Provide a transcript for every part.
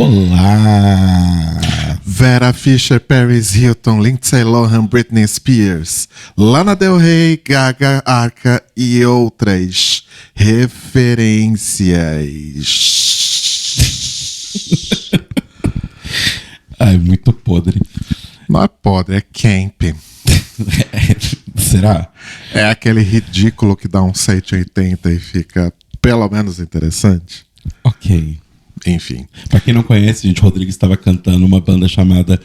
Olá! Vera Fischer, Paris Hilton, Lindsay Lohan, Britney Spears, Lana Del Rey, Gaga, Arca e outras referências. Ai, muito podre. Não é podre, é camp. Será? É aquele ridículo que dá um 180 e fica pelo menos interessante. Ok. Enfim. Pra quem não conhece, gente, o Rodrigo estava cantando uma banda chamada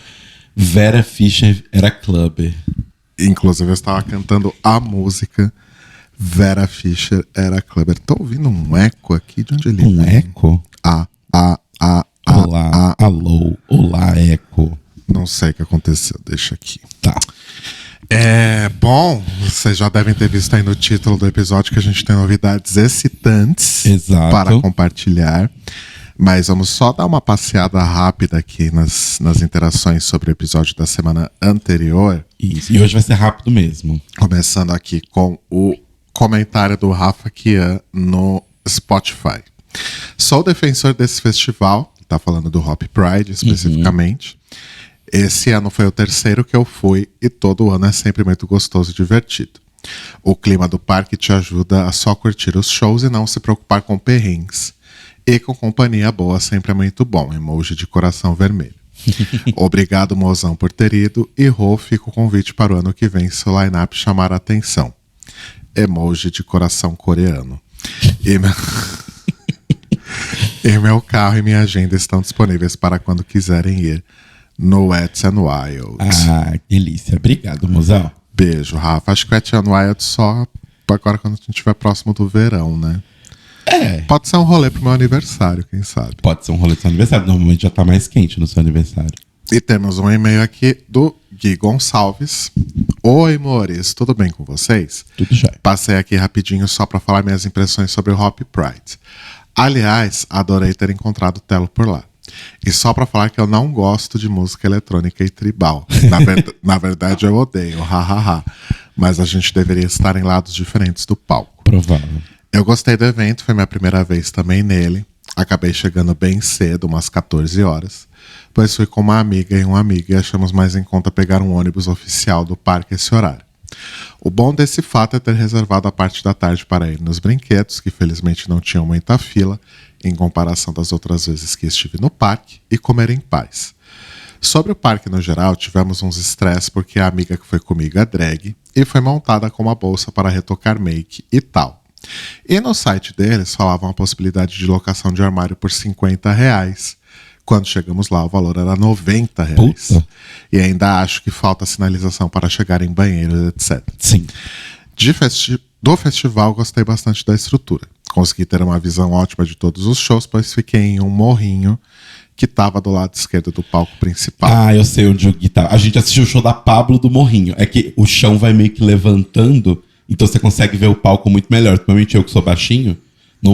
Vera Fischer Era Club. Inclusive eu estava cantando a música Vera Fischer Era Club. Tô ouvindo um eco aqui, de onde ele Um vem? eco? Olá, alô, olá, eco. Não sei o que aconteceu, deixa aqui. Tá. Bom, vocês já devem ter visto aí no título do episódio que a gente tem novidades excitantes. Exato. Para compartilhar. Mas vamos só dar uma passeada rápida aqui nas interações sobre o episódio da semana anterior. Isso. E hoje vai ser rápido mesmo. Começando aqui com o comentário do Rafa Kian no Spotify. Sou defensor desse festival, tá falando do Hop Pride especificamente. Esse ano foi o terceiro que eu fui e todo ano é sempre muito gostoso e divertido. O clima do parque te ajuda a só curtir os shows e não se preocupar com perrengues. E com companhia boa sempre é muito bom. Emoji de coração vermelho. Obrigado, mozão, por ter ido. E Rô, fica o convite para o ano que vem se o line-up chamar a atenção. Emoji de coração coreano. E meu carro e minha agenda estão disponíveis para quando quiserem ir no Wet n Wild. Ah, que delícia. Obrigado, mozão. Beijo, Rafa. Acho que o Wet n Wild só agora quando a gente estiver próximo do verão, né? Pode ser um rolê pro meu aniversário, quem sabe. Pode ser um rolê do seu aniversário. Normalmente já tá mais quente no seu aniversário. E temos um e-mail aqui do Gui Gonçalves. Oi, amores, tudo bem com vocês? Tudo já. Passei aqui rapidinho só para falar minhas impressões sobre o Hop Pride. Aliás, adorei ter encontrado o Telo por lá. E só para falar que eu não gosto de música eletrônica e tribal. Na verdade, eu odeio, hahaha. Mas a gente deveria estar em lados diferentes do palco. Provável. Eu gostei do evento, foi minha primeira vez também nele. Acabei chegando bem cedo, umas 14 horas. Pois fui com uma amiga e um amigo e achamos mais em conta pegar um ônibus oficial do parque esse horário. O bom desse fato é ter reservado a parte da tarde para ir nos brinquedos, que felizmente não tinham muita fila, em comparação das outras vezes que estive no parque, e comer em paz. Sobre o parque no geral, tivemos uns estresses porque a amiga que foi comigo é drag e foi montada com uma bolsa para retocar make e tal. E no site deles falavam a possibilidade de locação de armário por R$50. Quando chegamos lá, o valor era R$90. Puta. E ainda acho que falta sinalização para chegar em banheiros, etc. Sim. Do festival, gostei bastante da estrutura. Consegui ter uma visão ótima de todos os shows, pois fiquei em um morrinho que estava do lado esquerdo do palco principal. Ah, eu sei onde o Gui tá. A gente assistiu o show da Pablo do Morrinho. É que o chão vai meio que levantando, então você consegue ver o palco muito melhor. Principalmente eu que sou baixinho,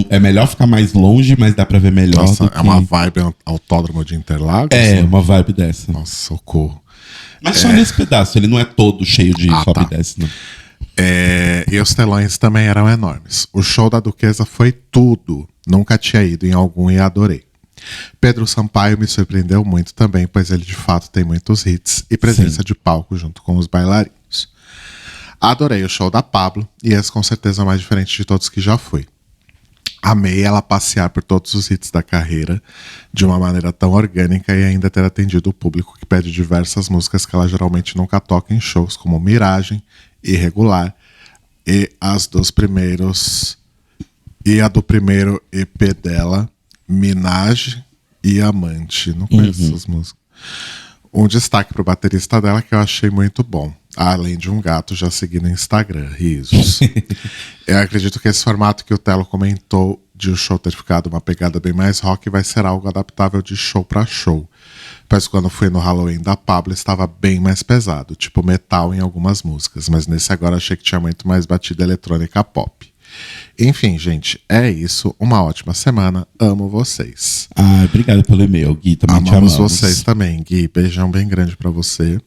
é melhor ficar mais longe, mas dá pra ver melhor. Nossa, do que... uma vibe autódromo de Interlagos? É, uma vibe dessa. Nossa, socorro. Mas só nesse pedaço, ele não é todo cheio de sobe tá. e desce, não. E os telões também eram enormes. O show da Duquesa foi tudo. Nunca tinha ido em algum e adorei. Pedro Sampaio me surpreendeu muito também, pois ele de fato tem muitos hits e presença de palco junto com os bailarinos. Adorei o show da Pablo e esse com certeza é o mais diferente de todos que já fui. Amei ela passear por todos os hits da carreira de uma maneira tão orgânica e ainda ter atendido o público que pede diversas músicas que ela geralmente nunca toca em shows, como Miragem, Irregular e as dos primeiros e a do primeiro EP dela, Minaj e Amante. Não conheço essas músicas. Um destaque pro baterista dela que eu achei muito bom. Além de um gato, já segui no Instagram. Risos. Eu acredito que esse formato que o Telo comentou de o show ter ficado uma pegada bem mais rock vai ser algo adaptável de show para show. Pois quando fui no Halloween da Pablo estava bem mais pesado, tipo metal em algumas músicas, mas nesse agora achei que tinha muito mais batida eletrônica pop. Enfim, gente, é isso. Uma ótima semana. Amo vocês. Ah, obrigado pelo e-mail, Gui. Também te Amamos amamos. vocês também, Gui. Beijão bem grande pra você.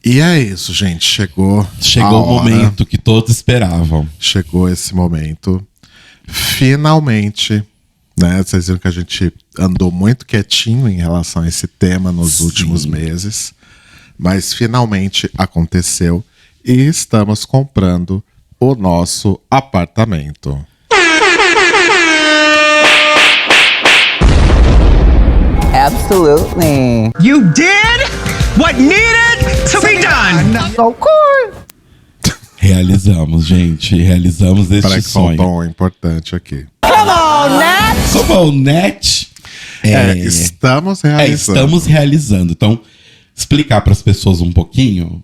E é isso, gente. Chegou o momento que todos esperavam. Chegou esse momento. Finalmente, né? Vocês viram que a gente andou muito quietinho em relação a esse tema nos últimos meses, mas finalmente aconteceu e estamos comprando o nosso apartamento. Absolutely. You did what needed to be done. So cool. Realizamos, gente. Realizamos este Para que sonho. bom, importante aqui. Come on, Nat. Como é o Net? Estamos realizando. Estamos realizando. Então, explicar para as pessoas um pouquinho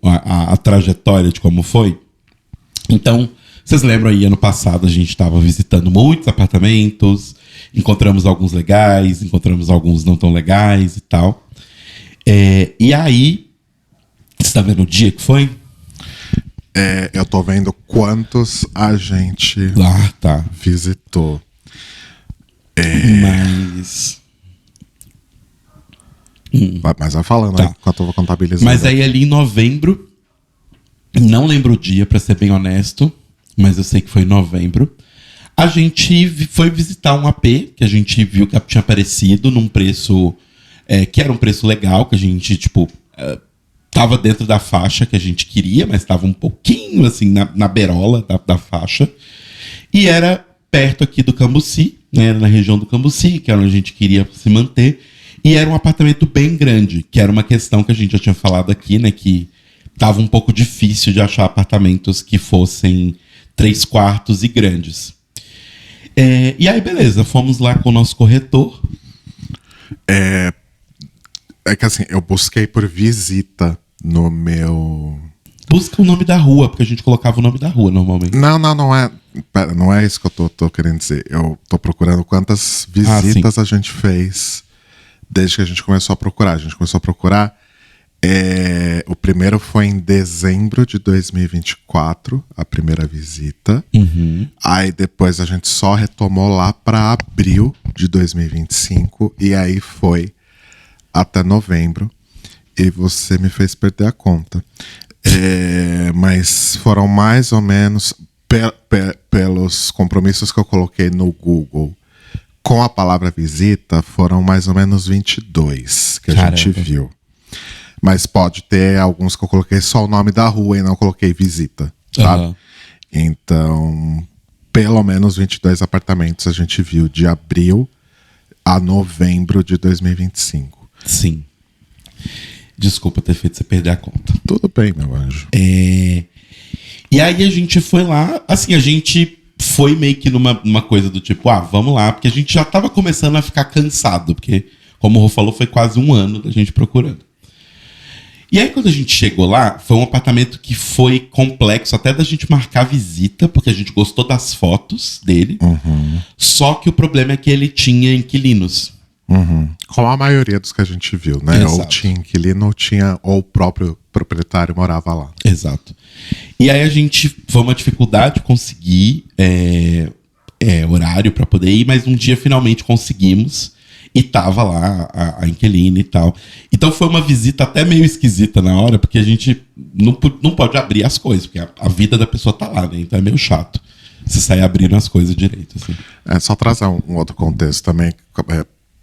a trajetória de como foi. Então, vocês lembram aí, ano passado a gente estava visitando muitos apartamentos, encontramos alguns legais, encontramos alguns não tão legais e tal. E aí, você tá vendo o dia que foi? Eu tô vendo quantos a gente Tá. visitou. Mas... Mas vai falando Tá. aí, enquanto eu vou contabilizando. Mas aí ali em novembro, não lembro o dia, pra ser bem honesto, mas eu sei que foi em novembro, a gente foi visitar um AP, que a gente viu que tinha aparecido num preço, que era um preço legal, que a gente, tava dentro da faixa que a gente queria, mas tava um pouquinho, assim, na beirola da faixa. E era perto aqui do Cambuci, né, na região do Cambuci, que era onde a gente queria se manter. E era um apartamento bem grande, que era uma questão que a gente já tinha falado aqui, né? Que tava um pouco difícil de achar apartamentos que fossem 3 quartos e grandes. E aí, beleza, fomos lá com o nosso corretor. É que assim, eu busquei por visita no meu... Busca o nome da rua, porque a gente colocava o nome da rua normalmente. Não é. Pera, não é isso que eu tô querendo dizer. Eu tô procurando quantas visitas a gente fez desde que a gente começou a procurar. A gente começou a procurar. O primeiro foi em dezembro de 2024, a primeira visita. Uhum. Aí depois a gente só retomou lá para abril de 2025. E aí foi até novembro. E você me fez perder a conta. Mas foram mais ou menos, pelos compromissos que eu coloquei no Google, com a palavra visita, foram mais ou menos 22 que a gente viu. Mas pode ter alguns que eu coloquei só o nome da rua e não coloquei visita, tá? Uhum. Então, pelo menos 22 apartamentos a gente viu de abril a novembro de 2025. Sim. Desculpa ter feito você perder a conta. Tudo bem, meu anjo. E aí a gente foi lá, assim, a gente foi meio que numa coisa do tipo, vamos lá, porque a gente já tava começando a ficar cansado, porque, como o Rô falou, foi quase 1 ano da gente procurando. E aí quando a gente chegou lá, foi um apartamento que foi complexo até da gente marcar visita, porque a gente gostou das fotos dele, só que o problema é que ele tinha inquilinos. Como a maioria dos que a gente viu, né? Exato. Ou tinha inquilino, ou o próprio proprietário morava lá. Exato. E aí foi uma dificuldade conseguir horário para poder ir, mas um dia finalmente conseguimos e tava lá a inquilina e tal. Então foi uma visita até meio esquisita na hora, porque a gente não pode abrir as coisas, porque a vida da pessoa tá lá, né? Então é meio chato você sair abrindo as coisas direito, assim. Só trazer um outro contexto também,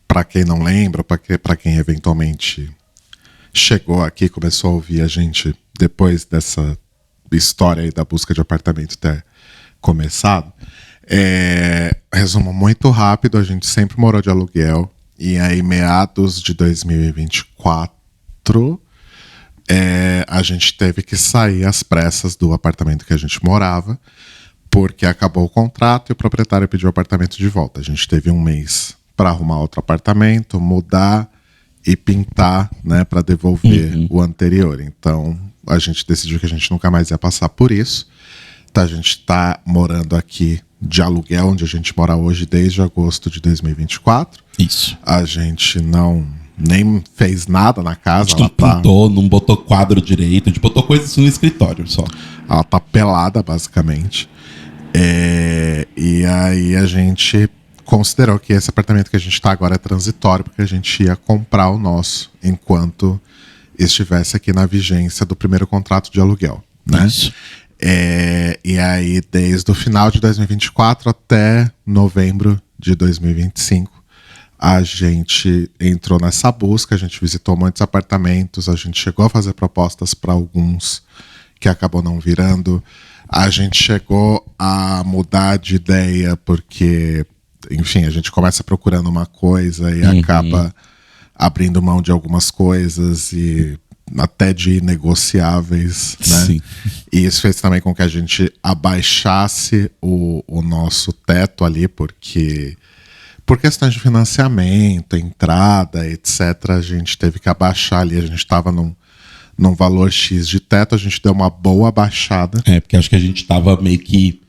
para quem não lembra, para quem eventualmente chegou aqui, começou a ouvir a gente depois dessa história aí da busca de apartamento ter começado. Resumo muito rápido, a gente sempre morou de aluguel, e aí meados de 2024 a gente teve que sair às pressas do apartamento que a gente morava, porque acabou o contrato e o proprietário pediu o apartamento de volta. A gente teve 1 mês para arrumar outro apartamento, mudar e pintar, né, para devolver o anterior. Então, a gente decidiu que a gente nunca mais ia passar por isso. Então, a gente está morando aqui de aluguel, onde a gente mora hoje desde agosto de 2024. Isso. A gente nem fez nada na casa. A gente não pintou, não botou quadro direito, a gente botou coisas no escritório só. Ela tá pelada, basicamente. E aí a gente considerou que esse apartamento que a gente está agora é transitório, porque a gente ia comprar o nosso enquanto estivesse aqui na vigência do primeiro contrato de aluguel, né? Isso. E aí, desde o final de 2024 até novembro de 2025, a gente entrou nessa busca, a gente visitou muitos apartamentos, a gente chegou a fazer propostas para alguns que acabou não virando. A gente chegou a mudar de ideia porque, enfim, a gente começa procurando uma coisa e acaba abrindo mão de algumas coisas e até de inegociáveis, né? Sim. E isso fez também com que a gente abaixasse o nosso teto ali, porque por questões de financiamento, entrada, etc., a gente teve que abaixar ali, a gente estava num valor X de teto, a gente deu uma boa baixada. Porque acho que a gente tava meio que...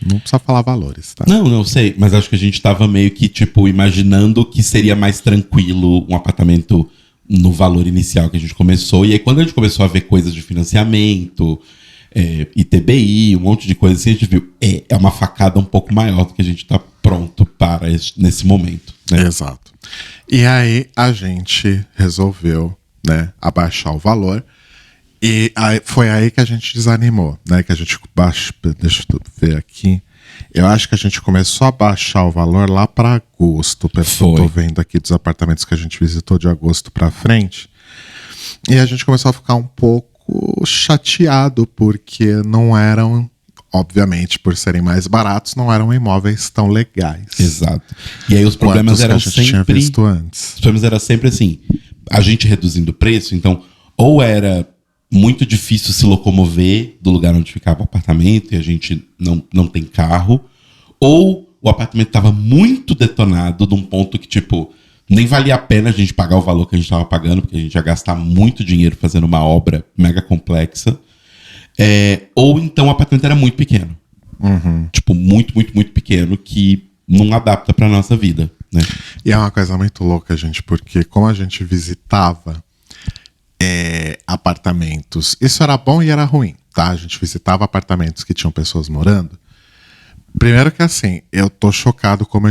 Não precisa falar valores, tá? Não sei, mas acho que a gente tava meio que, tipo, imaginando que seria mais tranquilo um apartamento no valor inicial que a gente começou. E aí, quando a gente começou a ver coisas de financiamento, ITBI, um monte de coisa assim, a gente viu, é uma facada um pouco maior do que a gente tá pronto para nesse momento, né? Exato. E aí, a gente resolveu, né, abaixar o valor. E aí, foi aí que a gente desanimou, né? Que a gente baixou. Deixa eu ver aqui. Eu acho que a gente começou a baixar o valor lá para agosto. Pessoal, tô vendo aqui dos apartamentos que a gente visitou de agosto para frente. E a gente começou a ficar um pouco chateado, porque não eram, obviamente, por serem mais baratos, não eram imóveis tão legais. Exato. E aí os problemas eram que a gente tinha sempre... visto antes. Os problemas eram sempre assim, a gente reduzindo o preço, então, ou era muito difícil se locomover do lugar onde ficava o apartamento e a gente não tem carro, ou o apartamento estava muito detonado num ponto que, tipo, nem valia a pena a gente pagar o valor que a gente estava pagando, porque a gente ia gastar muito dinheiro fazendo uma obra mega complexa, ou então o apartamento era muito pequeno. Tipo, muito, muito, muito pequeno, que não adapta para nossa vida, né? E é uma coisa muito louca, gente, porque como a gente visitava apartamentos, isso era bom e era ruim, tá? A gente visitava apartamentos que tinham pessoas morando. Primeiro que assim, eu tô chocado como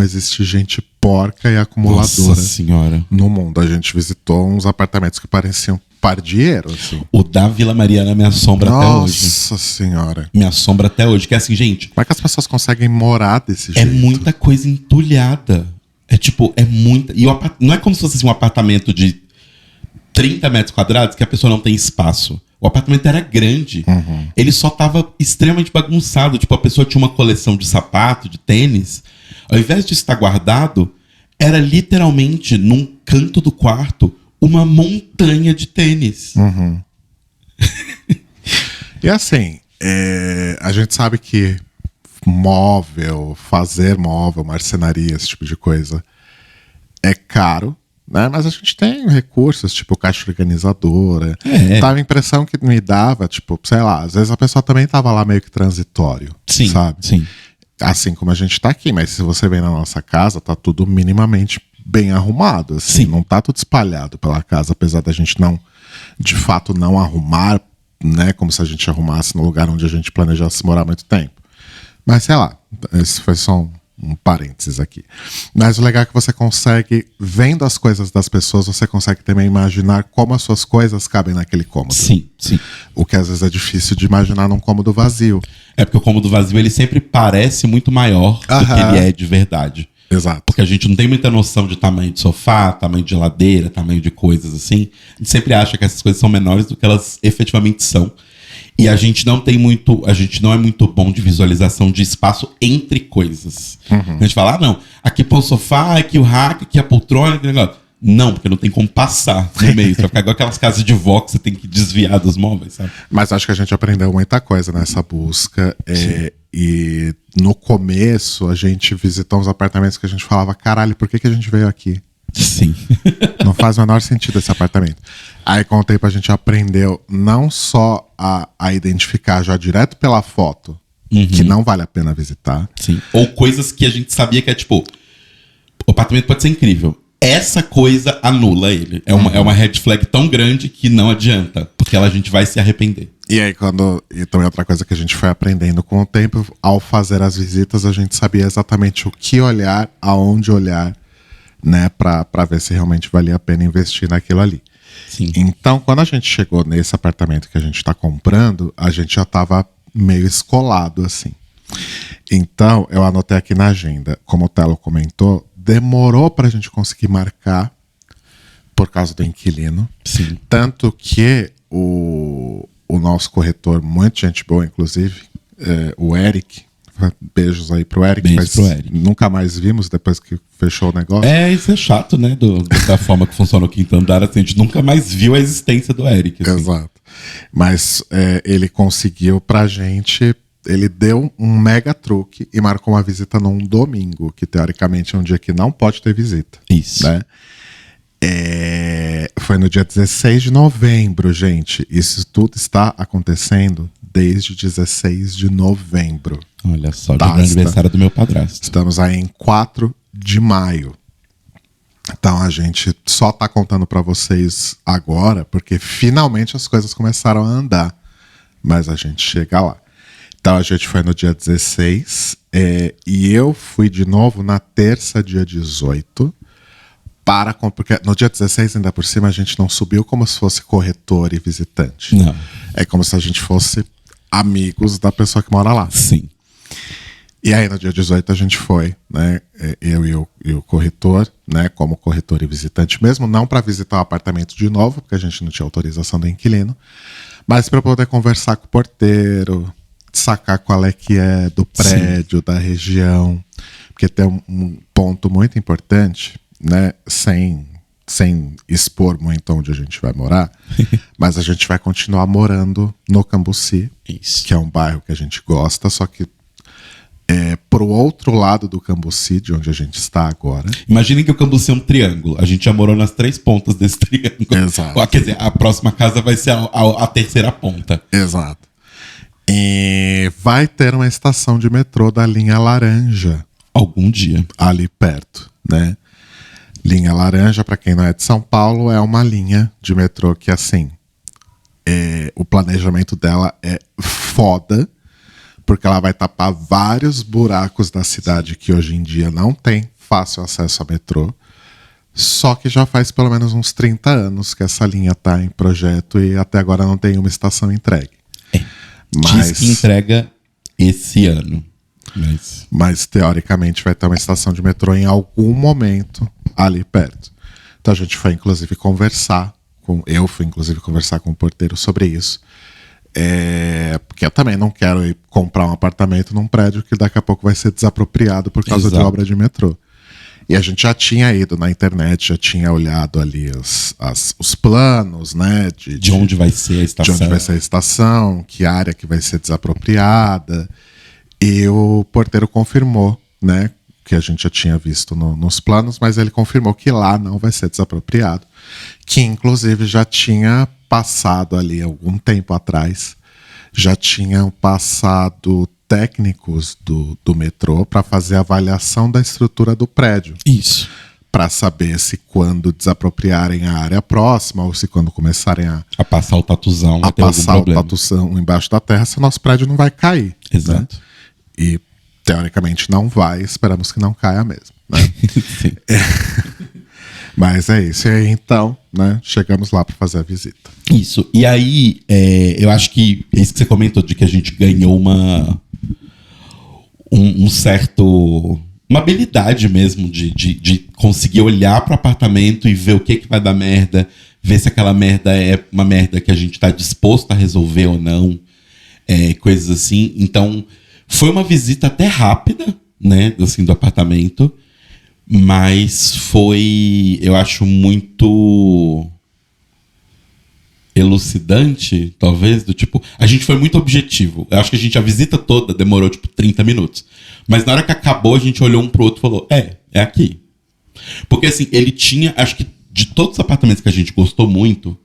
existe gente porca e acumuladora. Nossa senhora. No mundo. A gente visitou uns apartamentos que pareciam pardieiro, assim. O da Vila Mariana me assombra até hoje. Nossa senhora. Me assombra até hoje, que é assim, gente... Como é que as pessoas conseguem morar desse jeito? É muita coisa entulhada. É tipo, é muita... E não é como se fosse assim, um apartamento de 30 metros quadrados que a pessoa não tem espaço. O apartamento era grande. Ele só tava extremamente bagunçado. Tipo, a pessoa tinha uma coleção de sapato, de tênis. Ao invés de estar guardado, era literalmente, num canto do quarto, uma montanha de tênis. E assim, a gente sabe que fazer móvel, marcenaria, esse tipo de coisa, é caro, né? Mas a gente tem recursos, tipo caixa organizadora. Tava a impressão que me dava, tipo, sei lá, às vezes a pessoa também tava lá meio que transitório, Sim, sabe? sim. Assim como a gente tá aqui, mas se você vem na nossa casa, tá tudo minimamente bem arrumado, assim, Sim. não tá tudo espalhado pela casa, apesar da gente de fato não arrumar, né, como se a gente arrumasse no lugar onde a gente planejasse morar há muito tempo. Mas sei lá, esse foi só um parênteses aqui. Mas o legal é que você consegue, vendo as coisas das pessoas, você consegue também imaginar como as suas coisas cabem naquele cômodo. Sim, sim. O que às vezes é difícil de imaginar num cômodo vazio. É porque o cômodo vazio, ele sempre parece muito maior do que ele é de verdade. Exato. Porque a gente não tem muita noção de tamanho de sofá, tamanho de geladeira, tamanho de coisas assim. A gente sempre acha que essas coisas são menores do que elas efetivamente são. E a gente não é muito bom de visualização de espaço entre coisas. A gente fala, não, aqui põe o sofá, aqui o rack, aqui a poltrona, aqui o negócio. Não, porque não tem como passar no meio. Você vai ficar igual aquelas casas de vó que você tem que desviar dos móveis, sabe? Mas acho que a gente aprendeu muita coisa nessa busca. E no começo a gente visitou uns apartamentos que a gente falava, caralho, por que a gente veio aqui? Sim. Não faz o menor sentido esse apartamento. Aí com o tempo a gente aprendeu não só a identificar já direto pela foto que não vale a pena visitar. Sim. Ou coisas que a gente sabia que é tipo, o apartamento pode ser incrível. Essa coisa anula ele. É uma red flag tão grande que não adianta, porque a gente vai se arrepender. E aí e também outra coisa que a gente foi aprendendo com o tempo, ao fazer as visitas, a gente sabia exatamente o que olhar, aonde olhar, né, pra ver se realmente valia a pena investir naquilo ali. Sim. Então, quando a gente chegou nesse apartamento que a gente tá comprando, a gente já tava meio escolado, assim. Então, eu anotei aqui na agenda, como o Telo comentou, demorou pra gente conseguir marcar por causa do inquilino. Sim. Tanto que o nosso corretor, muito gente boa, inclusive, o Eric, beijos aí pro Eric, Beijos pro Eric. Nunca mais vimos depois que fechou o negócio. Isso é chato, né? Da forma que funciona o Quinto Andar, assim, a gente nunca mais viu a existência do Eric. Assim. Exato. Mas ele conseguiu pra gente, ele deu um mega truque e marcou uma visita num domingo, que teoricamente é um dia que não pode ter visita. Isso. Né? Foi no dia 16 de novembro, gente. Isso tudo está acontecendo desde 16 de novembro. Olha só, dia do aniversário do meu padrasto. Estamos aí em 4 de maio. Então a gente só tá contando pra vocês agora, porque finalmente as coisas começaram a andar. Mas a gente chega lá. Então a gente foi no dia 16, e eu fui de novo na terça, dia 18, porque no dia 16, ainda por cima, a gente não subiu como se fosse corretor e visitante. Não. É como se a gente fosse amigos da pessoa que mora lá. Sim. E aí, no dia 18, a gente foi, né? Eu e o corretor, né? Como corretor e visitante mesmo, não para visitar o apartamento de novo, porque a gente não tinha autorização do inquilino, mas para poder conversar com o porteiro, sacar qual é que é do prédio, da região, porque tem um ponto muito importante, né? Sem expor muito onde a gente vai morar, mas a gente vai continuar morando no Cambuci, Isso. que é um bairro que a gente gosta, só que pro outro lado do Cambuci, de onde a gente está agora. Imaginem que o Cambuci é um triângulo. A gente já morou nas 3 pontas desse triângulo. Exato. Quer dizer, a próxima casa vai ser a terceira ponta. Exato. E vai ter uma estação de metrô da linha laranja Algum dia. ali perto, né? Linha laranja, para quem não é de São Paulo, é uma linha de metrô que, assim, o planejamento dela é foda, porque ela vai tapar vários buracos da cidade que hoje em dia não tem fácil acesso a metrô. Só que já faz pelo menos uns 30 anos que essa linha tá em projeto e até agora não tem uma estação entregue. Diz que entrega esse ano. Mas teoricamente vai ter uma estação de metrô em algum momento ali perto. Então a gente foi inclusive conversar com o porteiro sobre isso. Porque eu também não quero ir comprar um apartamento num prédio que daqui a pouco vai ser desapropriado por causa de obra de metrô. E a gente já tinha ido na internet, já tinha olhado ali os planos, né? De onde vai ser a estação. De onde vai ser a estação, que área que vai ser desapropriada. E o porteiro confirmou, né? Que a gente já tinha visto nos planos, mas ele confirmou que lá não vai ser desapropriado. Que inclusive já tinha passado ali algum tempo atrás, já tinham passado técnicos do metrô para fazer a avaliação da estrutura do prédio. Isso. Para saber se quando desapropriarem a área próxima ou se quando começarem a passar o tatuzão, a passar o tatuzão embaixo da terra, se nosso prédio não vai cair. Exato. Né? E teoricamente não vai, esperamos que não caia mesmo. Né? Sim. Mas é isso. E aí, então, né, chegamos lá para fazer a visita. Isso. E aí, eu acho que é isso que você comentou, de que a gente ganhou uma habilidade mesmo de conseguir olhar para o apartamento e ver o que vai dar merda, ver se aquela merda é uma merda que a gente está disposto a resolver ou não, coisas assim. Então, foi uma visita até rápida, né, assim, do apartamento. Mas foi, eu acho, muito elucidante, talvez, do tipo... A gente foi muito objetivo. Eu acho que a visita toda demorou, 30 minutos. Mas na hora que acabou, a gente olhou um pro outro e falou, é aqui. Porque, assim, ele tinha... Acho que de todos os apartamentos que a gente gostou muito,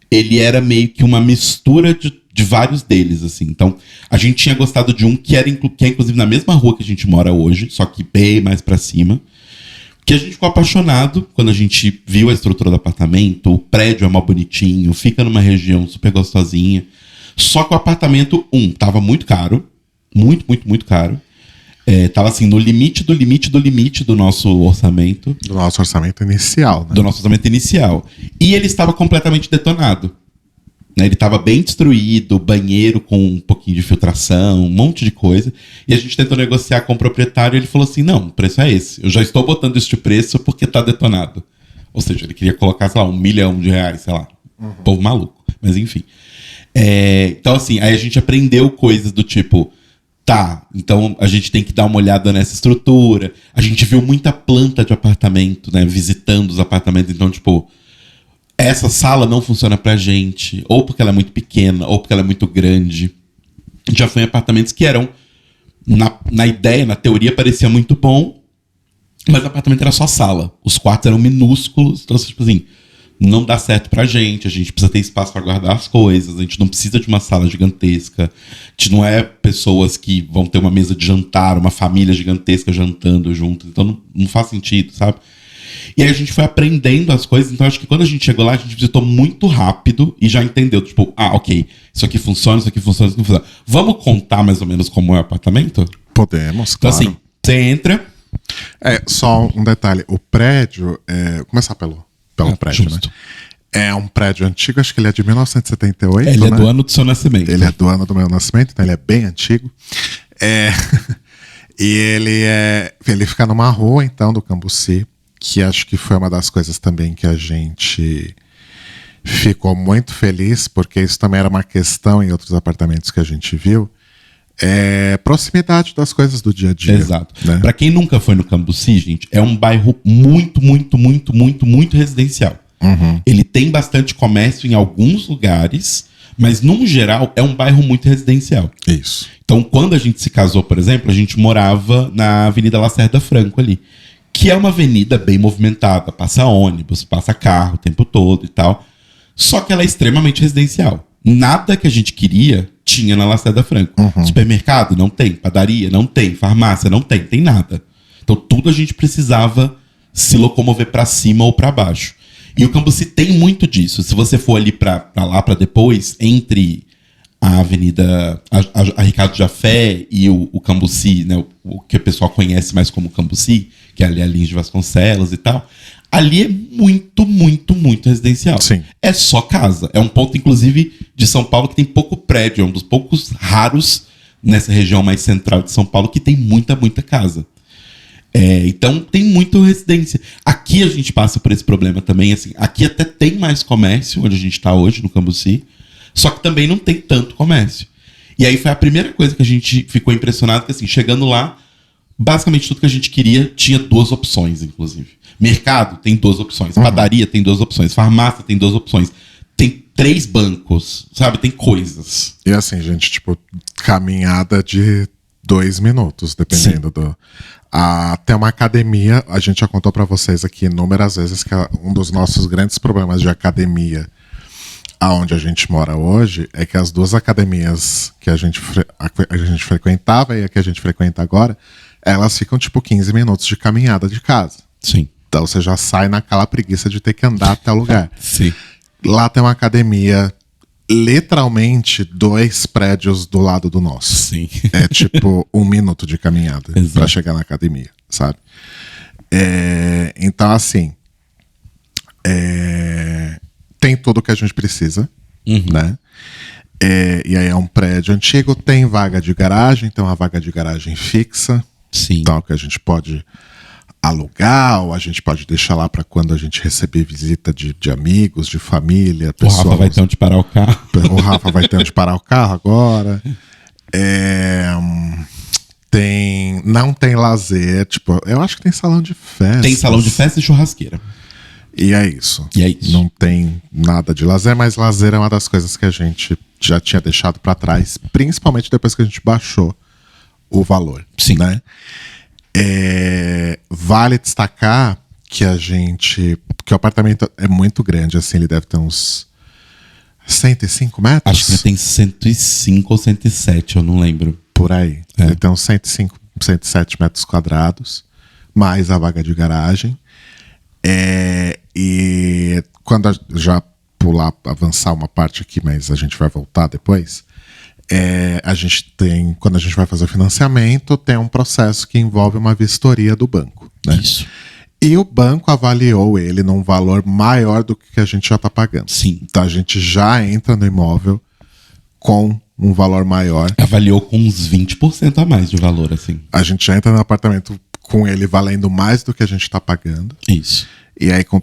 ele era meio que uma mistura de vários deles, assim. Então, a gente tinha gostado de um que é inclusive na mesma rua que a gente mora hoje, só que bem mais pra cima. Que a gente ficou apaixonado quando a gente viu a estrutura do apartamento, o prédio é mó bonitinho, fica numa região super gostosinha. Só que o apartamento, tava muito caro, muito, muito, muito caro. Tava assim, no limite do limite do limite do nosso orçamento. Do nosso orçamento inicial, né? Do nosso orçamento inicial. E ele estava completamente detonado. né? Ele tava bem destruído, banheiro com um pouquinho de filtração, um monte de coisa. E a gente tentou negociar com o proprietário e ele falou assim, não, o preço é esse. Eu já estou botando este preço porque tá detonado. Ou seja, ele queria colocar, sei lá, R$1 milhão, sei lá. Povo maluco. Mas enfim. Então assim, aí a gente aprendeu coisas do tipo... Tá, então a gente tem que dar uma olhada nessa estrutura. A gente viu muita planta de apartamento, né? Visitando os apartamentos. Então, tipo, essa sala não funciona pra gente. Ou porque ela é muito pequena, ou porque ela é muito grande. Já foi em apartamentos que eram, na ideia, na teoria, parecia muito bom. Mas o apartamento era só sala. Os quartos eram minúsculos. Então, tipo assim, não dá certo pra gente. A gente precisa ter espaço pra guardar as coisas. A gente não precisa de uma sala gigantesca. A gente não é pessoas que vão ter uma mesa de jantar, uma família gigantesca jantando junto. Então não faz sentido, sabe? E aí a gente foi aprendendo as coisas. Então acho que quando a gente chegou lá, a gente visitou muito rápido e já entendeu. Tipo, ok, isso aqui funciona, isso aqui funciona, isso aqui funciona. Vamos contar mais ou menos como é o apartamento? Podemos, Então claro. assim, você entra... Só um detalhe. O prédio... Vou começar pelo prédio, justo. né? É um prédio antigo, acho que ele é de 1978, Ele né? é do ano do seu nascimento. Ele é do ano do meu nascimento, então ele é bem antigo. E ele fica numa rua, então, do Cambuci, que acho que foi uma das coisas também que a gente ficou muito feliz, porque isso também era uma questão em outros apartamentos que a gente viu. Proximidade das coisas do dia a dia. Exato. Né? Pra quem nunca foi no Cambuci, gente, é um bairro muito, muito, muito, muito, muito residencial. Ele tem bastante comércio em alguns lugares, mas, num geral, é um bairro muito residencial. Isso. Então, quando a gente se casou, por exemplo, a gente morava na Avenida Lacerda Franco ali, que é uma avenida bem movimentada, passa ônibus, passa carro o tempo todo e tal, só que ela é extremamente residencial. Nada que a gente queria tinha na Lacerda Franco. Supermercado? Não tem. Padaria? Não tem. Farmácia? Não tem. Tem nada. Então tudo a gente precisava se locomover pra cima ou pra baixo. E o Cambuci tem muito disso. Se você for ali pra lá, pra depois, entre a Avenida a Ricardo Jafé e o Cambuci, né, o que o pessoal conhece mais como Cambuci, que é ali a Lins de Vasconcelos e tal, ali é muito, muito, muito residencial. Sim. É só casa. É um ponto, inclusive, de São Paulo que tem pouco prédio. É um dos poucos raros nessa região mais central de São Paulo que tem muita, muita casa. Então tem muita residência. Aqui a gente passa por esse problema também. Assim, aqui até tem mais comércio, onde a gente está hoje, no Cambuci. Só que também não tem tanto comércio. E aí foi a primeira coisa que a gente ficou impressionado, que assim, chegando lá, basicamente tudo que a gente queria tinha 2 opções, inclusive. Mercado tem 2 opções. Padaria tem 2 opções. Farmácia tem 2 opções. Tem 3 bancos, sabe? Tem coisas. E assim, gente, tipo, caminhada de 2 minutos, dependendo do... Até uma academia, a gente já contou pra vocês aqui inúmeras vezes que um dos nossos grandes problemas de academia aonde a gente mora hoje é que as 2 academias que a gente frequentava e a que a gente frequenta agora, elas ficam tipo 15 minutos de caminhada de casa. Sim. Então você já sai naquela preguiça de ter que andar até o lugar. Sim. Lá tem uma academia, literalmente 2 prédios do lado do nosso. Sim. É tipo 1 minuto de caminhada Exato. pra chegar na academia, sabe? Então, assim, tem tudo que a gente precisa, né? E aí é um prédio antigo, tem vaga de garagem, tem uma vaga de garagem fixa, Sim. tal, que a gente pode alugar, ou a gente pode deixar lá para quando a gente receber visita de amigos, de família, O pessoas. Rafa vai ter onde parar o carro. O Rafa vai ter onde parar o carro agora. Não tem lazer, tipo, eu acho que tem salão de festa. Tem salão de festa e churrasqueira. E é isso. E é isso. Não tem nada de lazer, mas lazer é uma das coisas que a gente já tinha deixado para trás, principalmente depois que a gente baixou o valor. Sim. Né? Vale destacar que que o apartamento é muito grande, assim, ele deve ter uns 105 metros? Acho que tem 105 ou 107, eu não lembro. Por aí. Ele tem uns 105, 107 metros quadrados, mais a vaga de garagem. E quando já avançar uma parte aqui, mas a gente vai voltar depois, quando a gente vai fazer o financiamento, tem um processo que envolve uma vistoria do banco, né? Isso. E o banco avaliou ele num valor maior do que a gente já está pagando. Sim. Então a gente já entra no imóvel com um valor maior. Avaliou com uns 20% a mais de valor, assim. A gente já entra no apartamento com ele valendo mais do que a gente está pagando. Isso. E aí com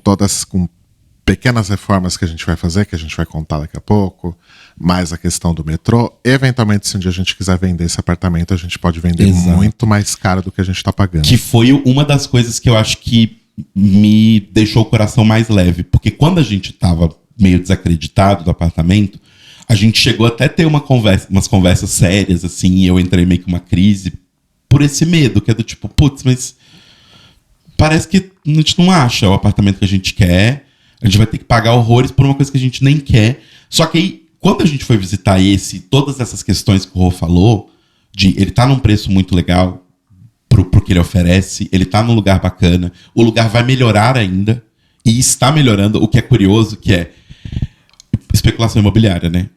pequenas reformas que a gente vai fazer, que a gente vai contar daqui a pouco, mais a questão do metrô, eventualmente se um dia a gente quiser vender esse apartamento, a gente pode vender Exato. muito mais caro do que a gente está pagando. Que foi uma das coisas que eu acho que me deixou o coração mais leve. Porque quando a gente tava meio desacreditado do apartamento, a gente chegou até a ter umas conversas sérias, assim, e eu entrei meio que uma crise por esse medo, que é do tipo, putz, mas parece que a gente não acha o apartamento que a gente quer, a gente vai ter que pagar horrores por uma coisa que a gente nem quer. Só que aí, quando a gente foi visitar todas essas questões que o Rô falou, de ele tá num preço muito legal pro que ele oferece, ele tá num lugar bacana, o lugar vai melhorar ainda, e está melhorando, o que é curioso, que é especulação imobiliária, né?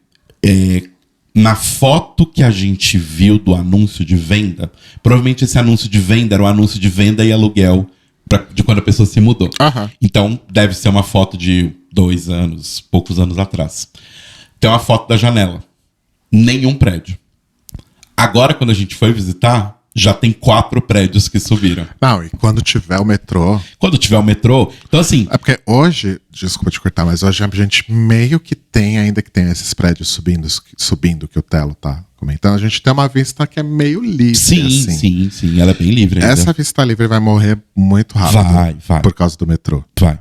Na foto que a gente viu do anúncio de venda, provavelmente esse anúncio de venda era o anúncio de venda e aluguel de quando a pessoa se mudou. Aham. Então, deve ser uma foto de 2 anos, poucos anos atrás. Tem uma foto da janela. Nenhum prédio. Agora, quando a gente foi visitar, já tem 4 prédios que subiram. Não, e quando tiver o metrô... Quando tiver o metrô... Então, assim... É porque hoje, desculpa te cortar, mas hoje a gente meio que tem, ainda que tem esses prédios subindo que o Telo tá comentando, a gente tem uma vista que é meio livre, Sim, assim. sim. Ela é bem livre ainda. Essa vista livre vai morrer muito rápido Vai. por causa do metrô. Vai.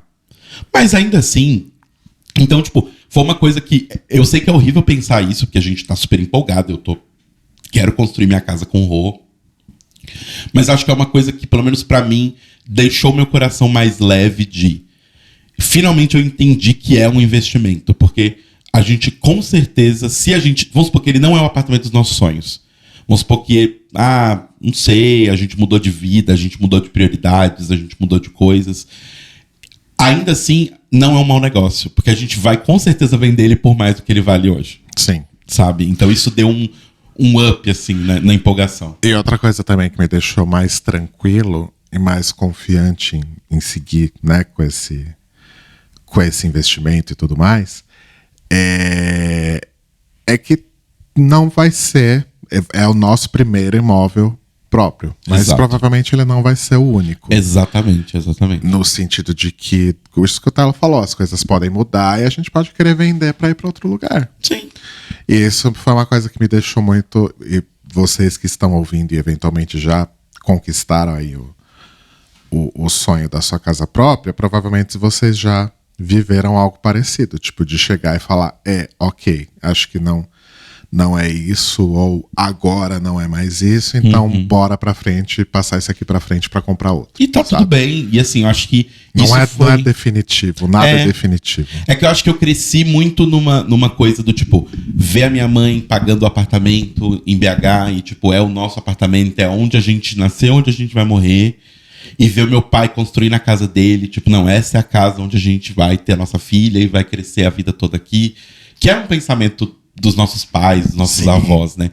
Mas ainda assim... Então, tipo, foi uma coisa que... Eu sei que é horrível pensar isso, porque a gente tá super empolgado. Quero construir minha casa com o Rô. Mas acho que é uma coisa que, pelo menos pra mim, deixou meu coração mais leve de... Finalmente eu entendi que é um investimento. Porque a gente, com certeza, se a gente... Vamos supor que ele não é o apartamento dos nossos sonhos. Vamos supor que, não sei, a gente mudou de vida, a gente mudou de prioridades, a gente mudou de coisas. Ainda assim, não é um mau negócio. Porque a gente vai, com certeza, vender ele por mais do que ele vale hoje. Sim. Sabe? Então isso deu um up, assim, na empolgação. E outra coisa também que me deixou mais tranquilo e mais confiante em seguir, né, com esse investimento e tudo mais, é que não vai ser... É o nosso primeiro imóvel próprio. Mas Exato. provavelmente ele não vai ser o único. Exatamente. No sentido de que, isso que o Telo falou, as coisas podem mudar e a gente pode querer vender para ir para outro lugar. Sim. E isso foi uma coisa que me deixou muito... E vocês que estão ouvindo e eventualmente já conquistaram aí o sonho da sua casa própria, provavelmente vocês já viveram algo parecido. Tipo, de chegar e falar, ok, acho que não é isso, ou agora não é mais isso, então bora pra frente, passar isso aqui pra frente pra comprar outro. E tá tudo bem. E assim, eu acho que isso Não é foi... definitivo, nada é definitivo. É que eu acho que eu cresci muito numa coisa do tipo, ver a minha mãe pagando o apartamento em BH e tipo, é o nosso apartamento, é onde a gente nasceu, onde a gente vai morrer. E ver o meu pai construir na casa dele, tipo, não, essa é a casa onde a gente vai ter a nossa filha e vai crescer a vida toda aqui. Que é um pensamento dos nossos pais, dos nossos avós, né?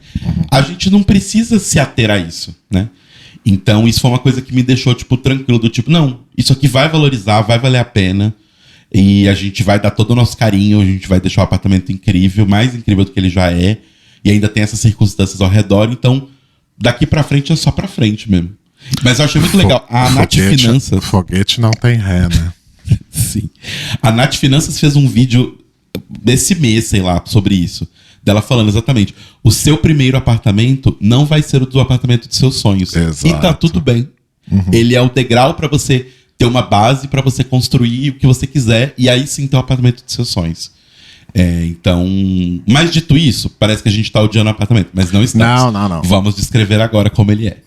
A gente não precisa se ater a isso, né? Então, isso foi uma coisa que me deixou, tipo, tranquilo, do tipo, não, isso aqui vai valorizar, vai valer a pena, e a gente vai dar todo o nosso carinho, a gente vai deixar o apartamento incrível, mais incrível do que ele já é, e ainda tem essas circunstâncias ao redor, então, daqui pra frente é só pra frente mesmo. Mas eu achei muito legal. A Nath Finanças... Foguete não tem ré, né? Sim. A Nath Finanças fez um vídeo desse mês, sei lá, sobre isso. Dela falando exatamente, o seu primeiro apartamento não vai ser o do apartamento dos seus sonhos. Exato. E tá tudo bem. Ele é o degrau pra você ter uma base pra você construir o que você quiser e aí sim ter o apartamento dos seus sonhos. Então, mas dito isso, parece que a gente tá odiando o apartamento, mas não estamos. Não. Vamos descrever agora como ele é.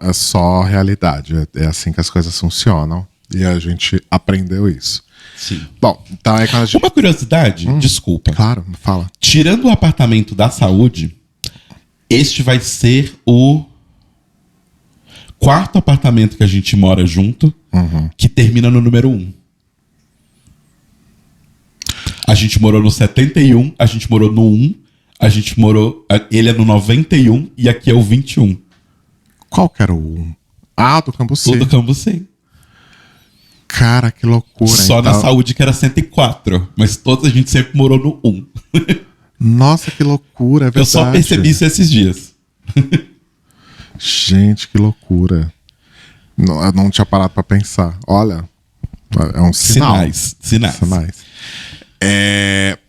É só realidade. É assim que as coisas funcionam. E a gente aprendeu isso. Sim. Bom, então é quando a gente... Uma curiosidade, desculpa. Claro, fala. Tirando o apartamento da saúde, este vai ser o 4º apartamento que a gente mora junto, que termina no número 1. A gente morou no 71, a gente morou no 1, a gente morou... Ele é no 91 e aqui é o 21. Qual que era o 1? Ah, do Cambuci. O do Cambuci. Cara, que loucura. Só na saúde que era 104. Mas todos a gente sempre morou no 1. Nossa, que loucura, é verdade. Eu só percebi isso esses dias. Gente, que loucura. Não, eu não tinha parado pra pensar. Olha, é um sinal. Sinais.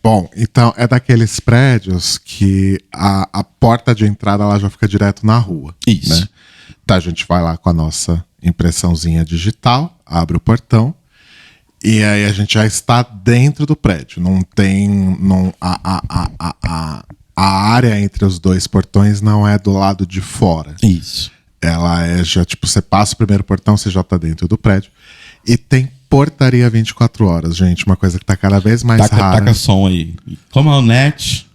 Bom, então é daqueles prédios que a porta de entrada ela já fica direto na rua. Isso. Né? Tá, a gente vai lá com a nossa impressãozinha digital, abre o portão e aí a gente já está dentro do prédio. Não tem. A área entre os dois portões não é do lado de fora. Isso. Ela é já, tipo, você passa o primeiro portão, você já tá dentro do prédio. E tem portaria 24 horas, gente. Uma coisa que tá cada vez mais rara. Taca som aí. Como é o net?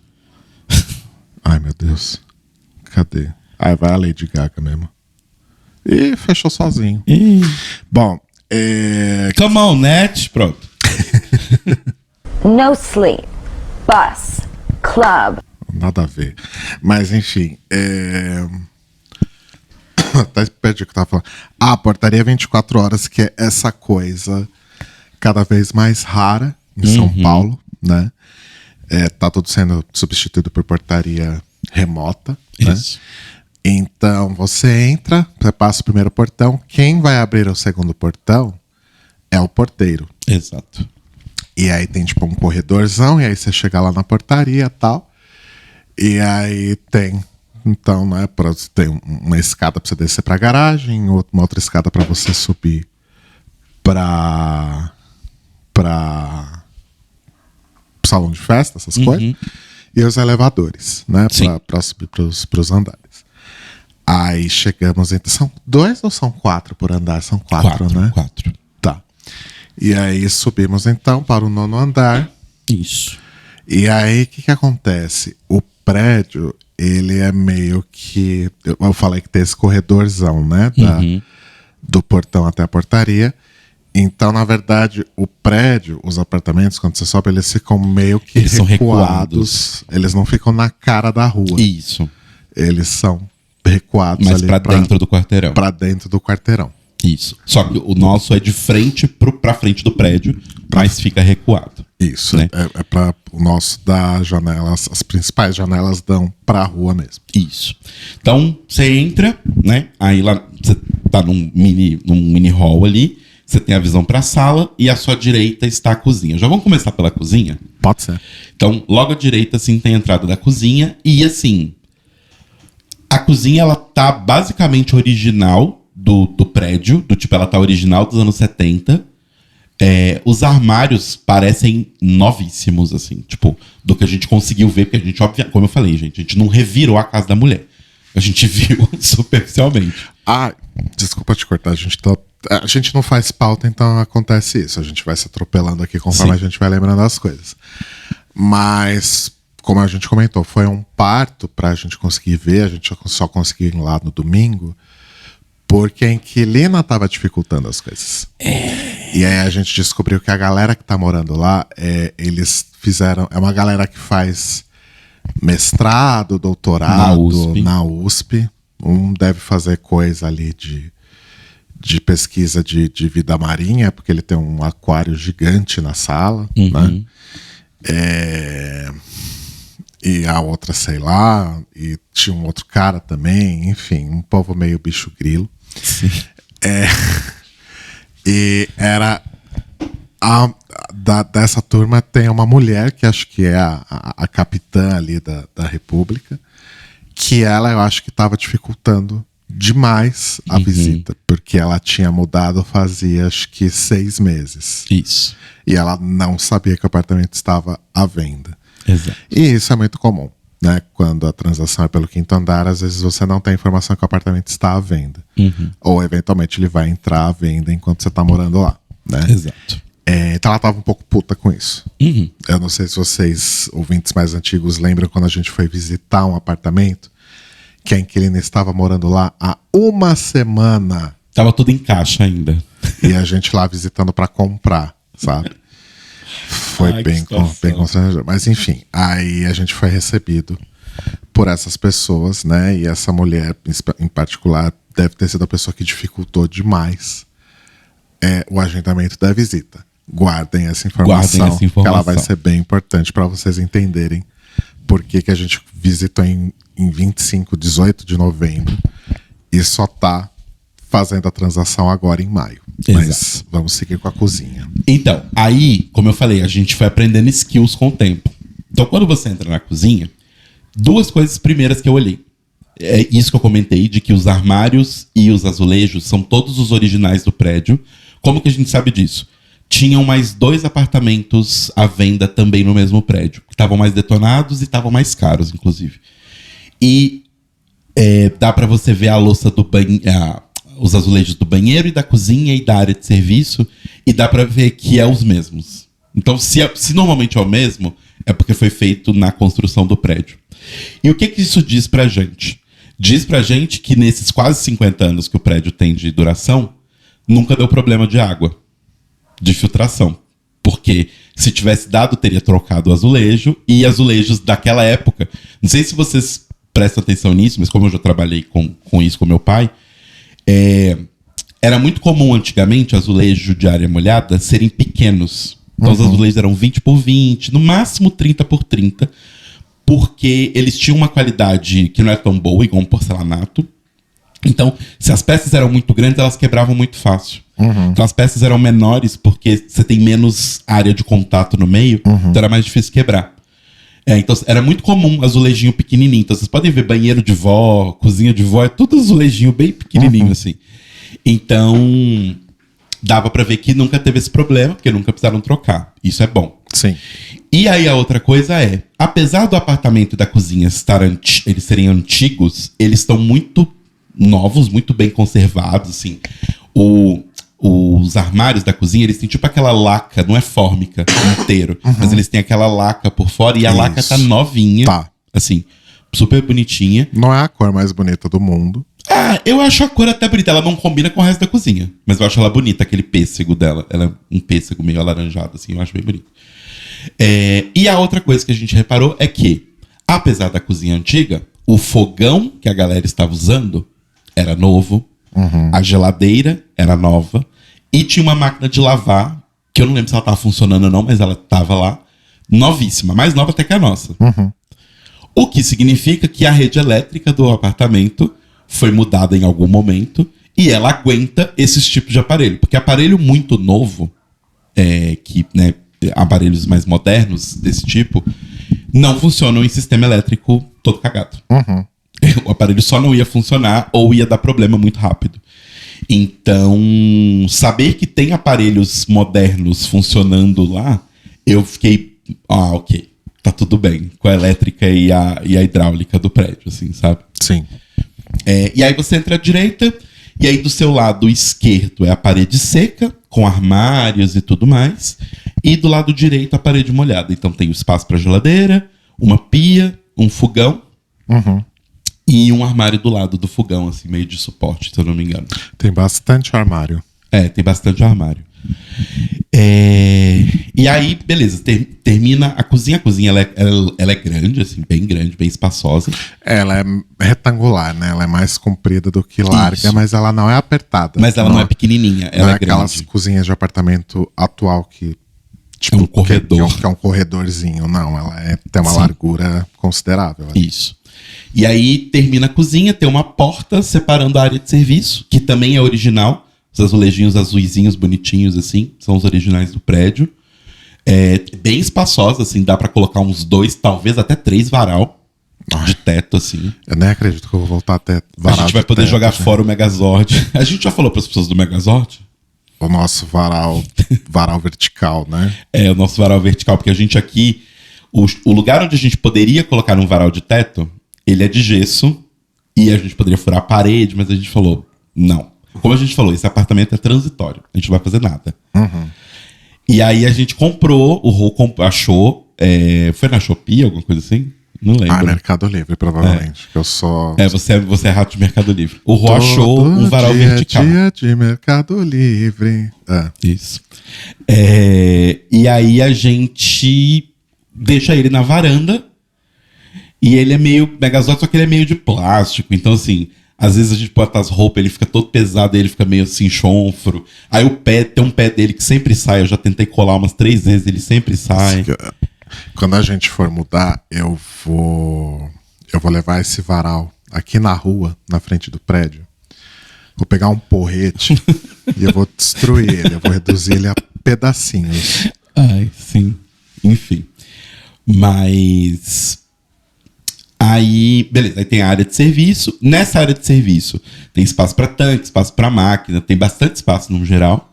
Ai, meu Deus. Cadê? Ai, vai a Lady Gaga mesmo. E fechou sozinho. Bom, Come on, net. Pronto. No sleep. Bus. Club. Nada a ver. Mas, enfim. Até perdi o que eu tava falando. Portaria 24 horas, que é essa coisa cada vez mais rara em São Paulo, né? Tá tudo sendo substituído por portaria remota, né? Isso. Então, você entra, você passa o primeiro portão. Quem vai abrir o segundo portão é o porteiro. Exato. E aí tem, tipo, um corredorzão, e aí você chega lá na portaria e tal. E aí tem, então, né, tem uma escada pra você descer pra garagem, uma outra escada pra você subir pra salão de festa, essas coisas. E os elevadores, né, pra subir pros andares. Aí chegamos, então, são 2 ou são 4 por andar? São 4, né? 4. Tá. E aí subimos, então, para o 9º andar. Isso. E aí, o que acontece? O prédio, ele é meio que... Eu falei que tem esse corredorzão, né? Do portão até a portaria. Então, na verdade, o prédio, os apartamentos, quando você sobe, eles ficam meio que Eles são recuados. Eles não ficam na cara da rua. Isso. Eles são recuados Mas ali pra dentro do quarteirão. Pra dentro do quarteirão. Isso. Só que o nosso é de frente pra frente do prédio, mas fica recuado. Isso, né? é para o nosso da janela, as principais janelas dão pra rua mesmo. Isso. Então, você entra, né? Aí lá você tá num mini hall ali, você tem a visão pra sala e à sua direita está a cozinha. Já vamos começar pela cozinha? Pode ser. Então, logo à direita, assim, tem a entrada da cozinha e, assim, a cozinha, ela tá basicamente original do prédio, do tipo, ela tá original dos anos 70. Os armários parecem novíssimos, assim, tipo, do que a gente conseguiu ver, porque a gente, obviamente, como eu falei, gente, a gente não revirou a casa da mulher. A gente viu superficialmente. Desculpa te cortar, a gente não faz pauta, então acontece isso. A gente vai se atropelando aqui conforme a gente vai lembrando as coisas. Mas, como a gente comentou, foi um parto pra gente conseguir ver, a gente só conseguiu ir lá no domingo, porque a inquilina tava dificultando as coisas. E aí a gente descobriu que a galera que tá morando lá, eles fizeram... É uma galera que faz mestrado, doutorado na USP. Um deve fazer coisa ali de pesquisa de vida marinha, porque ele tem um aquário gigante na sala, né? E a outra, sei lá, e tinha um outro cara também, enfim, um povo meio bicho grilo. Sim. E era dessa turma tem uma mulher que acho que é a capitã ali da República, que ela eu acho que estava dificultando demais a visita, porque ela tinha mudado fazia acho que 6 meses. Isso. E ela não sabia que o apartamento estava à venda. Exato. E isso é muito comum, né? Quando a transação é pelo 5º andar, às vezes você não tem informação que o apartamento está à venda. Ou, eventualmente, ele vai entrar à venda enquanto você está morando lá, né? Exato. Então ela estava um pouco puta com isso. Eu não sei se vocês, ouvintes mais antigos, lembram quando a gente foi visitar um apartamento que a inquilina estava morando lá há 1 semana. Tava tudo em caixa ainda. E a gente lá visitando para comprar, sabe? Foi bem constrangedor. Mas enfim, aí a gente foi recebido por essas pessoas, né? E essa mulher, em particular, deve ter sido a pessoa que dificultou demais é o agendamento da visita. Guardem essa informação, que ela vai ser bem importante para vocês entenderem por que a gente visitou em 18 de novembro e só tá fazendo a transação agora em maio. Exato. Mas vamos seguir com a cozinha. Então, aí, como eu falei, a gente foi aprendendo skills com o tempo. Então, quando você entra na cozinha, duas coisas primeiras que eu olhei. É isso que eu comentei, de que os armários e os azulejos são todos os originais do prédio. Como que a gente sabe disso? Tinham mais 2 apartamentos à venda também no mesmo prédio, que estavam mais detonados e estavam mais caros, inclusive. E dá pra você ver a louça do banheiro, os azulejos do banheiro e da cozinha e da área de serviço, e dá pra ver que é os mesmos. Então, se normalmente é o mesmo, é porque foi feito na construção do prédio. E o que isso diz pra gente? Diz pra gente que nesses quase 50 anos que o prédio tem de duração, nunca deu problema de água, de filtração. Porque se tivesse dado, teria trocado o azulejo, e azulejos daquela época, não sei se vocês prestam atenção nisso, mas como eu já trabalhei com isso com meu pai, era muito comum antigamente azulejo de área molhada serem pequenos. Então os azulejos eram 20 por 20, no máximo 30 por 30, porque eles tinham uma qualidade que não é tão boa, igual um porcelanato. Então, se as peças eram muito grandes, elas quebravam muito fácil. Então as peças eram menores porque você tem menos área de contato no meio, então era mais difícil quebrar. Então era muito comum azulejinho pequenininho. Então vocês podem ver banheiro de vó, cozinha de vó, é tudo azulejinho bem pequenininho assim. Então dava pra ver que nunca teve esse problema, porque nunca precisaram trocar. Isso é bom. Sim. E aí a outra coisa é, apesar do apartamento e da cozinha eles serem antigos, eles estão muito novos, muito bem conservados, assim. Os armários da cozinha, eles têm tipo aquela laca, não é fórmica inteiro, mas eles têm aquela laca por fora e a laca tá novinha, assim, super bonitinha. Não é a cor mais bonita do mundo. Eu acho a cor até bonita, ela não combina com o resto da cozinha, mas eu acho ela bonita, aquele pêssego dela, ela é um pêssego meio alaranjado, assim, eu acho bem bonito. E a outra coisa que a gente reparou é que, apesar da cozinha antiga, o fogão que a galera estava usando era novo, a geladeira era nova, e tinha uma máquina de lavar, que eu não lembro se ela estava funcionando ou não, mas ela estava lá, novíssima, mais nova até que a nossa. O que significa que a rede elétrica do apartamento foi mudada em algum momento, e ela aguenta esses tipos de aparelho. Porque aparelho muito novo, aparelhos mais modernos desse tipo, não funcionam em sistema elétrico todo cagado. O aparelho só não ia funcionar ou ia dar problema muito rápido. Então, saber que tem aparelhos modernos funcionando lá, eu fiquei, ok, tá tudo bem com a elétrica e a hidráulica do prédio, assim, sabe? Sim. E aí você entra à direita, e aí do seu lado esquerdo é a parede seca, com armários e tudo mais, e do lado direito a parede molhada. Então tem o espaço para geladeira, uma pia, um fogão, e um armário do lado do fogão, assim, meio de suporte, se eu não me engano. Tem bastante armário. Tem bastante armário. E aí, beleza, termina a cozinha. A cozinha, ela é grande, assim, bem espaçosa. Ela é retangular, né? Ela é mais comprida do que larga, Isso. mas ela não é apertada. Mas ela não é pequenininha, ela não é aquelas grande. cozinhas de apartamento atual que... Tipo, É um corredor. Que é um corredorzinho. Não, ela tem uma largura considerável. Isso. E aí termina a cozinha, tem uma porta separando a área de serviço, que também é original. Os azulejinhos azuizinhos, bonitinhos, assim, são os originais do prédio. Bem espaçosa, assim, dá pra colocar uns 2, talvez até 3 varal de teto, assim. Eu nem acredito que eu vou voltar até varal. A gente vai poder jogar fora o Megazord. A gente já falou pras pessoas do Megazord? O nosso varal vertical, né? O nosso varal vertical, porque a gente aqui... O lugar onde a gente poderia colocar um varal de teto, ele é de gesso, e a gente poderia furar a parede, mas a gente falou, não. Como a gente falou, esse apartamento é transitório, a gente não vai fazer nada. E aí a gente comprou, o Rô achou, foi na Shopee, alguma coisa assim? Não lembro. Mercado Livre, provavelmente. Que eu sou... Você é rato de Mercado Livre. O Rô achou um varal vertical. Dia de Mercado Livre. Isso. E aí a gente deixa ele na varanda, e ele é meio Megazord, só que ele é meio de plástico. Então, assim, Às vezes a gente bota as roupas, ele fica todo pesado, ele fica meio assim, chonfro. Aí o pé, tem um pé dele que sempre sai. Eu já tentei colar umas 3 vezes, ele sempre sai. Quando a gente for mudar, eu vou levar esse varal aqui na rua, na frente do prédio. Vou pegar um porrete e eu vou destruir ele. Eu vou reduzir ele a pedacinhos. Ai, sim. Enfim. Mas... Aí, beleza, aí tem a área de serviço. Nessa área de serviço tem espaço para tanque, espaço para máquina, tem bastante espaço no geral.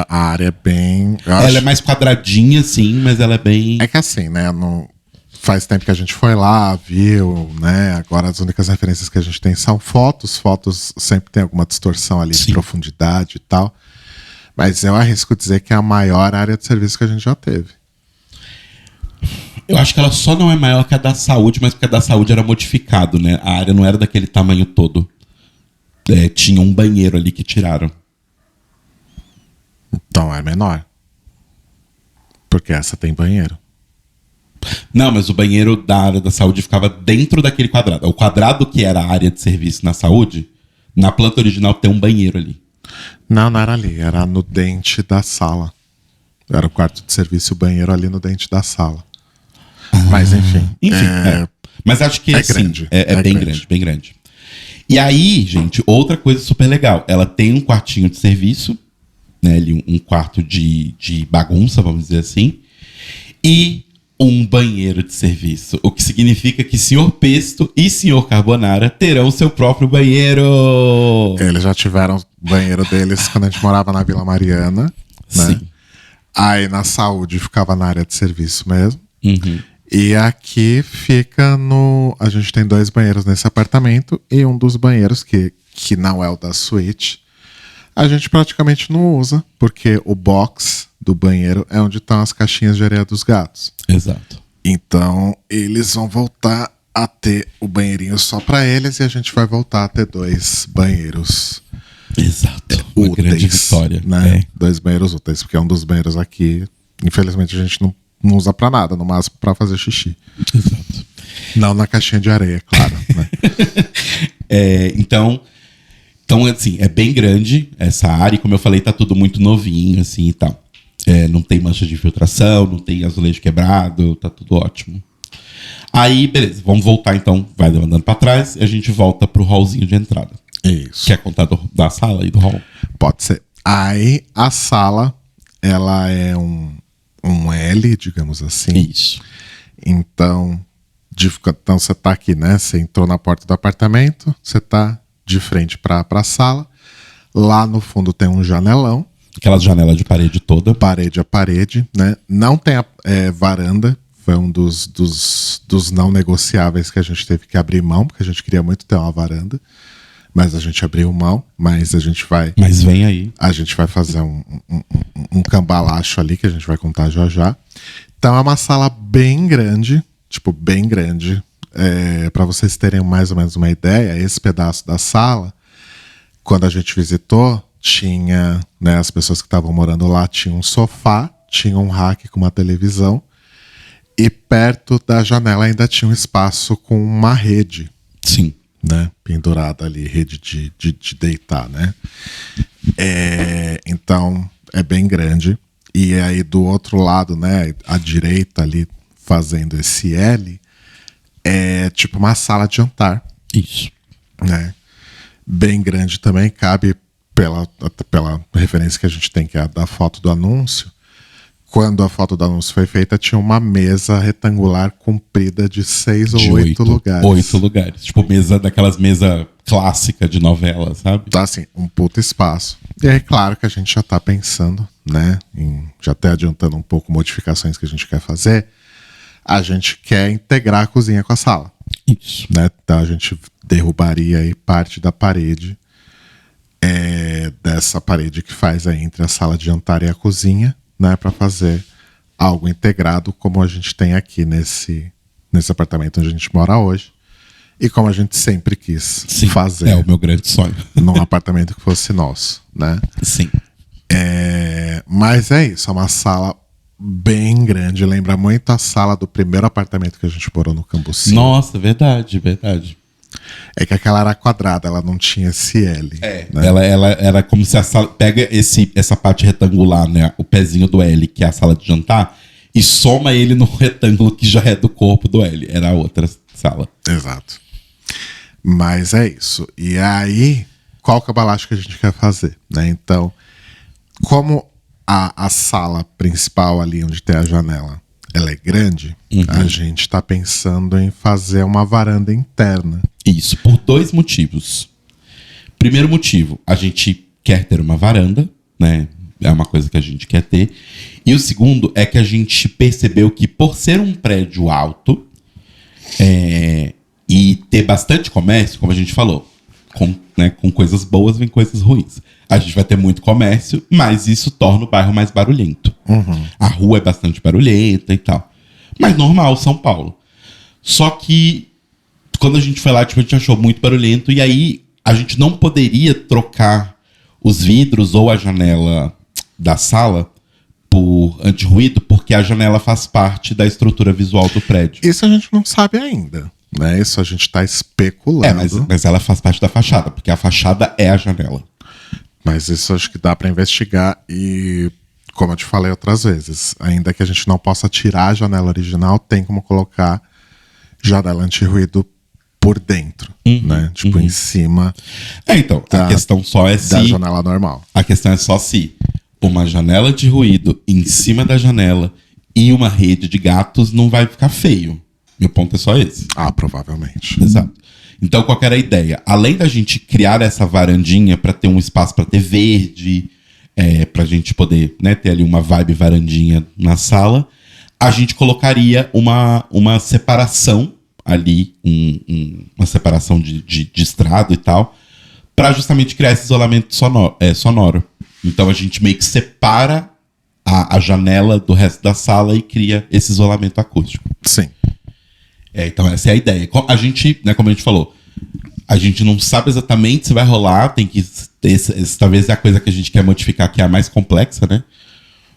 A área é bem... Ela é mais quadradinha, sim, mas ela é bem... É que assim, né? Faz tempo que a gente foi lá, viu, né? Agora as únicas referências que a gente tem são fotos. Fotos sempre tem alguma distorção ali de profundidade e tal. Mas eu arrisco dizer que é a maior área de serviço que a gente já teve. Eu acho que ela só não é maior que a da saúde, mas porque a da saúde era modificado, né? A área não era daquele tamanho todo. Tinha um banheiro ali que tiraram. Então é menor. Porque essa tem banheiro. Não, mas o banheiro da área da saúde ficava dentro daquele quadrado. O quadrado que era a área de serviço na saúde, na planta original tem um banheiro ali. Não era ali. Era no dente da sala. Era o quarto de serviço e o banheiro ali no dente da sala. Mas enfim. Mas acho que sim, grande. É bem grande, bem grande. E aí, gente, outra coisa super legal. Ela tem um quartinho de serviço, né? Ali um quarto de bagunça, vamos dizer assim. E um banheiro de serviço. O que significa que Sr. Pesto e Sr. Carbonara terão seu próprio banheiro. Eles já tiveram o banheiro deles quando a gente morava na Vila Mariana, né? Sim. Aí na saúde ficava na área de serviço mesmo. Uhum. E aqui fica no... A gente tem 2 banheiros nesse apartamento e um dos banheiros, que não é o da suíte, a gente praticamente não usa, porque o box do banheiro é onde estão as caixinhas de areia dos gatos. Exato. Então, eles vão voltar a ter o banheirinho só para eles e a gente vai voltar a ter 2 banheiros Exato. Uma úteis, grande vitória. né? 2 banheiros úteis, porque um dos banheiros aqui, infelizmente, a gente não usa pra nada, no máximo pra fazer xixi. Exato. Não na caixinha de areia, claro. Né? Então, assim, é bem grande essa área. E como eu falei, tá tudo muito novinho, assim, e tal. Não tem mancha de infiltração, não tem azulejo quebrado, tá tudo ótimo. Aí, beleza, vamos voltar então, vai andando pra trás e a gente volta pro hallzinho de entrada. Isso. Quer contar da sala e do hall? Pode ser. Aí, a sala, ela é um L, digamos assim. Isso. Então você tá aqui, né? Você entrou na porta do apartamento, você tá de frente pra sala. Lá no fundo tem um janelão. Aquela janela de parede toda. Parede a parede, né? Não tem varanda. Foi um dos não negociáveis que a gente teve que abrir mão, porque a gente queria muito ter uma varanda. Mas a gente abriu mão, mas a gente vai... Mas vem aí. A gente vai fazer um cambalacho ali, que a gente vai contar já já. Então é uma sala bem grande, tipo, bem grande. Para vocês terem mais ou menos uma ideia, esse pedaço da sala, quando a gente visitou, tinha, né, as pessoas que estavam morando lá, tinha um sofá, tinha um rack com uma televisão, e perto da janela ainda tinha um espaço com uma rede. Sim. Né, pendurada ali, rede de deitar, né? Então, é bem grande. E aí, do outro lado, né, à direita ali, fazendo esse L, é tipo uma sala de jantar. Isso. Né? Bem grande também, cabe pela referência que a gente tem, que é a da foto do anúncio. Quando a foto do anúncio foi feita, tinha uma mesa retangular comprida de 6 ou 8 lugares. 8 lugares. Tipo, daquelas mesas clássicas de novela, sabe? Então, assim, um puto espaço. E aí, claro que a gente já tá pensando, né, já até adiantando um pouco modificações que a gente quer fazer. A gente quer integrar a cozinha com a sala. Isso. Né? Então, a gente derrubaria aí parte da parede, dessa parede que faz aí entre a sala de jantar e a cozinha, né, para fazer algo integrado como a gente tem aqui nesse apartamento onde a gente mora hoje e como a gente sempre quis fazer. É o meu grande sonho. Num apartamento que fosse nosso, né? Sim. Mas é isso, é uma sala bem grande, lembra muito a sala do primeiro apartamento que a gente morou no Cambuci. Nossa, verdade, verdade. É que aquela era quadrada, ela não tinha esse L. Né? Ela era como se a sala... Pega essa parte retangular, né? O pezinho do L, que é a sala de jantar, e soma ele no retângulo que já é do corpo do L. Era a outra sala. Exato. Mas é isso. E aí, qual que é o balacho que a gente quer fazer? Né? Então, como a sala principal ali, onde tem a janela, ela é grande, a gente tá pensando em fazer uma varanda interna. Isso, por 2 motivos. Primeiro motivo, a gente quer ter uma varanda, né? É uma coisa que a gente quer ter. E o segundo é que a gente percebeu que por ser um prédio alto e ter bastante comércio, como a gente falou, com coisas boas vem coisas ruins. A gente vai ter muito comércio, mas isso torna o bairro mais barulhento. A rua é bastante barulhenta e tal. Mas normal, São Paulo. Só que quando a gente foi lá, tipo, a gente achou muito barulhento. E aí a gente não poderia trocar os vidros ou a janela da sala por anti-ruído, porque a janela faz parte da estrutura visual do prédio. Isso a gente não sabe ainda. Né? Isso a gente tá especulando. Mas ela faz parte da fachada, porque a fachada é a janela. Mas isso acho que dá para investigar e, como eu te falei outras vezes, ainda que a gente não possa tirar a janela original, tem como colocar janela anti-ruído por dentro, né? Tipo, em cima Então, a questão só é se... da janela normal. A questão é só se uma janela de ruído em cima da janela e uma rede de gatos não vai ficar feio. Meu ponto é só esse. Ah, provavelmente. Exato. Então, qual que era a ideia? Além da gente criar essa varandinha para ter um espaço para ter verde, pra gente poder, né, ter ali uma vibe varandinha na sala, a gente colocaria uma separação ali, uma separação de estrada e tal, para justamente criar esse isolamento sonoro. Então a gente meio que separa a janela do resto da sala e cria esse isolamento acústico. Sim. Então essa é a ideia. A gente, né, como a gente falou, a gente não sabe exatamente se vai rolar, tem que ter talvez é a coisa que a gente quer modificar, que é a mais complexa, né?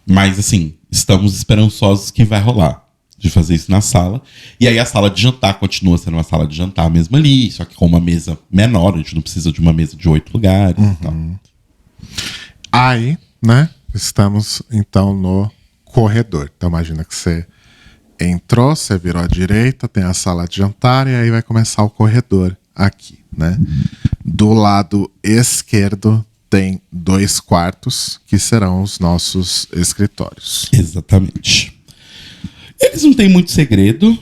Mas assim, estamos esperançosos que vai rolar de fazer isso na sala. E aí a sala de jantar continua sendo uma sala de jantar mesmo ali, só que com uma mesa menor, a gente não precisa de uma mesa de 8 lugares e tal. Aí, né, estamos então no corredor. Então imagina que você entrou, você virou à direita, tem a sala de jantar e aí vai começar o corredor aqui, né? Do lado esquerdo tem 2 quartos que serão os nossos escritórios. Exatamente. Eles não têm muito segredo,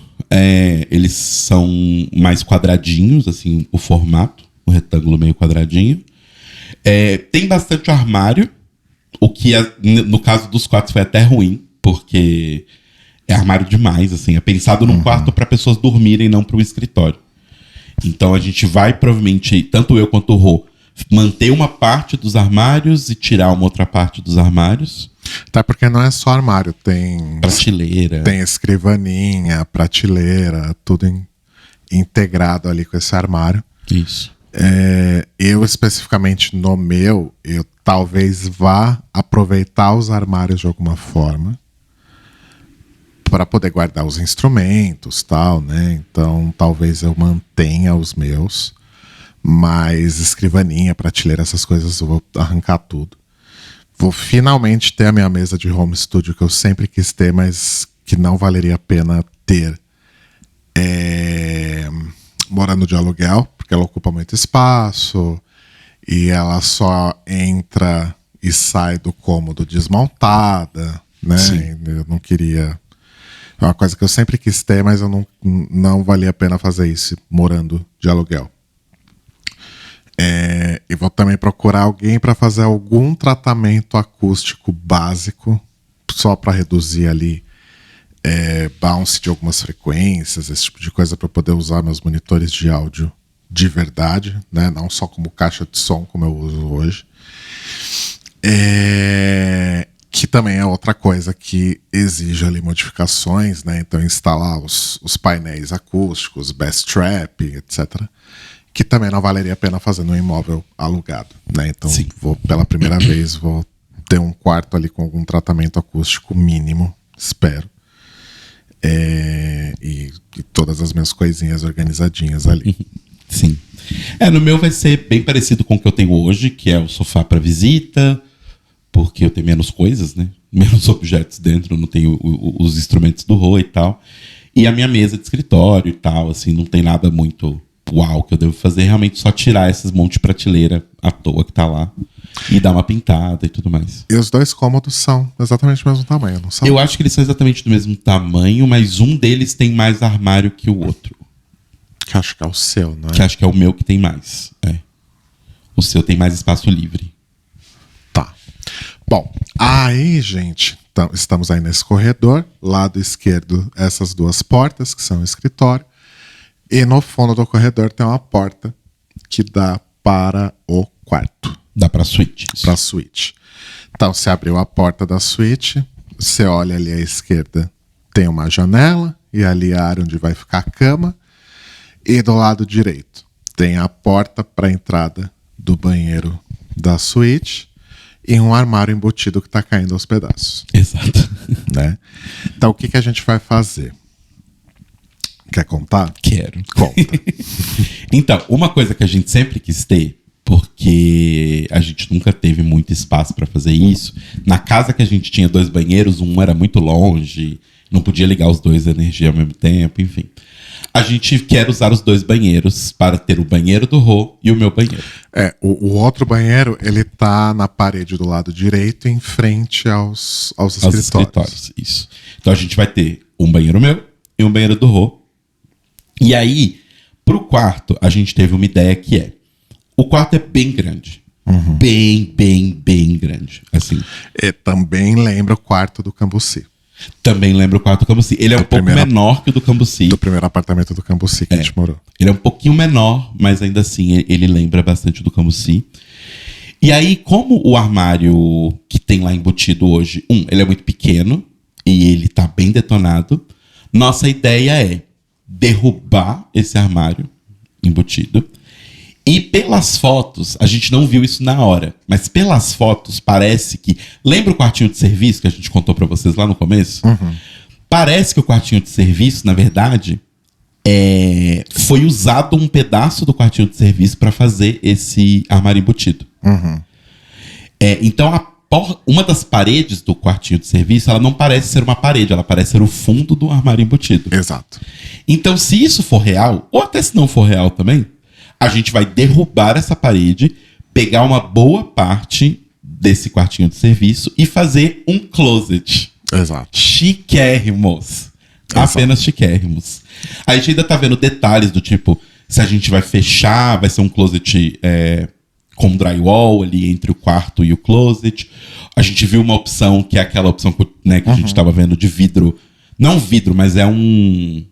eles são mais quadradinhos, assim, o formato, o retângulo meio quadradinho. Tem bastante armário, o que no caso dos quartos foi até ruim, porque é armário demais, assim, é pensado num quarto para pessoas dormirem, não para o escritório. Então a gente vai provavelmente, tanto eu quanto o Rô, manter uma parte dos armários e tirar uma outra parte dos armários. Até porque não é só armário, tem prateleira, tem escrivaninha, prateleira, tudo integrado ali com esse armário. Isso. Eu especificamente no meu, eu talvez vá aproveitar os armários de alguma forma para poder guardar os instrumentos, tal, né? Então talvez eu mantenha os meus, mas escrivaninha, prateleira, essas coisas eu vou arrancar tudo. Vou finalmente ter a minha mesa de home studio que eu sempre quis ter, mas que não valeria a pena ter morando de aluguel, porque ela ocupa muito espaço e ela só entra e sai do cômodo desmontada, né? Sim. Eu não queria... É uma coisa que eu sempre quis ter, mas eu não valia a pena fazer isso morando de aluguel. E vou também procurar alguém para fazer algum tratamento acústico básico, só para reduzir ali bounce de algumas frequências, esse tipo de coisa, para poder usar meus monitores de áudio de verdade, né? Não só como caixa de som, como eu uso hoje. Que também é outra coisa que exige ali modificações, né? Então instalar os painéis acústicos, bass trap, etc., que também não valeria a pena fazer no imóvel alugado, né? Então, pela primeira vez, vou ter um quarto ali com algum tratamento acústico mínimo, espero. E todas as minhas coisinhas organizadinhas ali. Sim. No meu vai ser bem parecido com o que eu tenho hoje, que é o sofá para visita, porque eu tenho menos coisas, né? Menos objetos dentro, não tenho os instrumentos do Rô e tal. E a minha mesa de escritório e tal, assim, não tem nada muito uau que eu devo fazer. Realmente só tirar esses monte de prateleira à toa que tá lá e dar uma pintada e tudo mais. E os 2 cômodos são exatamente do mesmo tamanho, não são? Eu acho que eles são exatamente do mesmo tamanho, mas um deles tem mais armário que o outro. Que acho que é o seu, não é? Que acho que é o meu que tem mais. O seu tem mais espaço livre. Tá. Bom, aí, gente, estamos aí nesse corredor. Lado esquerdo, essas 2 portas, que são o escritório. E no fundo do corredor tem uma porta que dá para o quarto. Dá pra suíte. Para a suíte. Então, você abriu a porta da suíte, você olha ali à esquerda, tem uma janela, e ali é a área onde vai ficar a cama. E do lado direito tem a porta para a entrada do banheiro da suíte e um armário embutido que está caindo aos pedaços. Exato. Né? Então, o que a gente vai fazer? Quer contar? Quero. Conta. Então, uma coisa que a gente sempre quis ter, porque a gente nunca teve muito espaço para fazer isso. Na casa que a gente tinha 2 banheiros, um era muito longe, não podia ligar os 2 de energia ao mesmo tempo, enfim. A gente quer usar os 2 banheiros para ter o banheiro do Rô e o meu banheiro. O outro banheiro, ele tá na parede do lado direito, em frente aos escritórios. Isso. Então a gente vai ter um banheiro meu e um banheiro do Rô. E aí, pro quarto, a gente teve uma ideia que é... O quarto é bem grande. Bem, bem, bem grande. Assim. E também lembra o quarto do Cambuci. Também lembra o quarto do Cambuci. Ele é um pouco menor que o do Cambuci. Do primeiro apartamento do Cambuci que a gente morou. Ele é um pouquinho menor, mas ainda assim ele lembra bastante do Cambuci. E aí, como o armário que tem lá embutido hoje, ele é muito pequeno e ele tá bem detonado, nossa ideia é derrubar esse armário embutido. E pelas fotos, a gente não viu isso na hora, mas pelas fotos parece que... Lembra o quartinho de serviço que a gente contou pra vocês lá no começo? Parece que o quartinho de serviço, na verdade, foi usado um pedaço do quartinho de serviço pra fazer esse armário embutido. Então, uma das paredes do quartinho de serviço, ela não parece ser uma parede, ela parece ser o fundo do armário embutido. Exato. Então, se isso for real, ou até se não for real também, a gente vai derrubar essa parede, pegar uma boa parte desse quartinho de serviço e fazer um closet. Exato. Chiquérrimos. Apenas chiquérrimos. A gente ainda tá vendo detalhes do tipo, se a gente vai fechar, vai ser um closet com drywall ali entre o quarto e o closet. A gente viu uma opção que é aquela opção que a gente tava vendo de vidro. Não vidro, mas é um...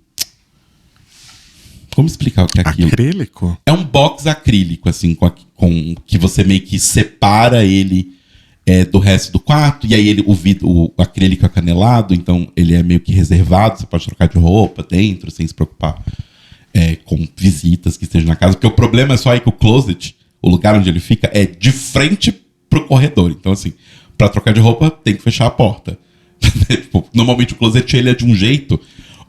Como explicar o que é aquilo? Acrílico? É um box acrílico, assim, com que você meio que separa ele do resto do quarto, e aí o acrílico é canelado, então ele é meio que reservado, você pode trocar de roupa dentro, sem se preocupar com visitas que estejam na casa, porque o problema é só aí que o closet, o lugar onde ele fica, é de frente pro corredor. Então, assim, pra trocar de roupa, tem que fechar a porta. Normalmente o closet ele é de um jeito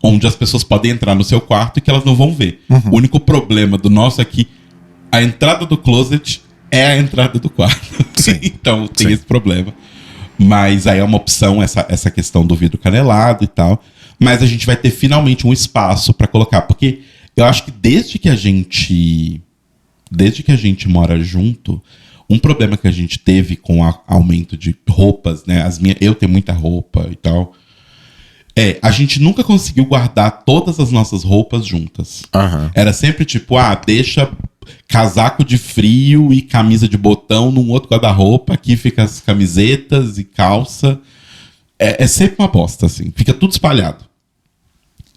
onde as pessoas podem entrar no seu quarto e que elas não vão ver. O único problema do nosso é que a entrada do closet é a entrada do quarto. Sim. Então tem esse problema. Mas aí é uma opção essa questão do vidro canelado e tal. Mas a gente vai ter finalmente um espaço para colocar. Porque eu acho que desde que a gente mora junto, um problema que a gente teve com o aumento de roupas, né? Eu tenho muita roupa e tal. A gente nunca conseguiu guardar todas as nossas roupas juntas. Era sempre tipo, deixa casaco de frio e camisa de botão num outro guarda-roupa, aqui fica as camisetas e calça. É sempre uma bosta, assim. Fica tudo espalhado.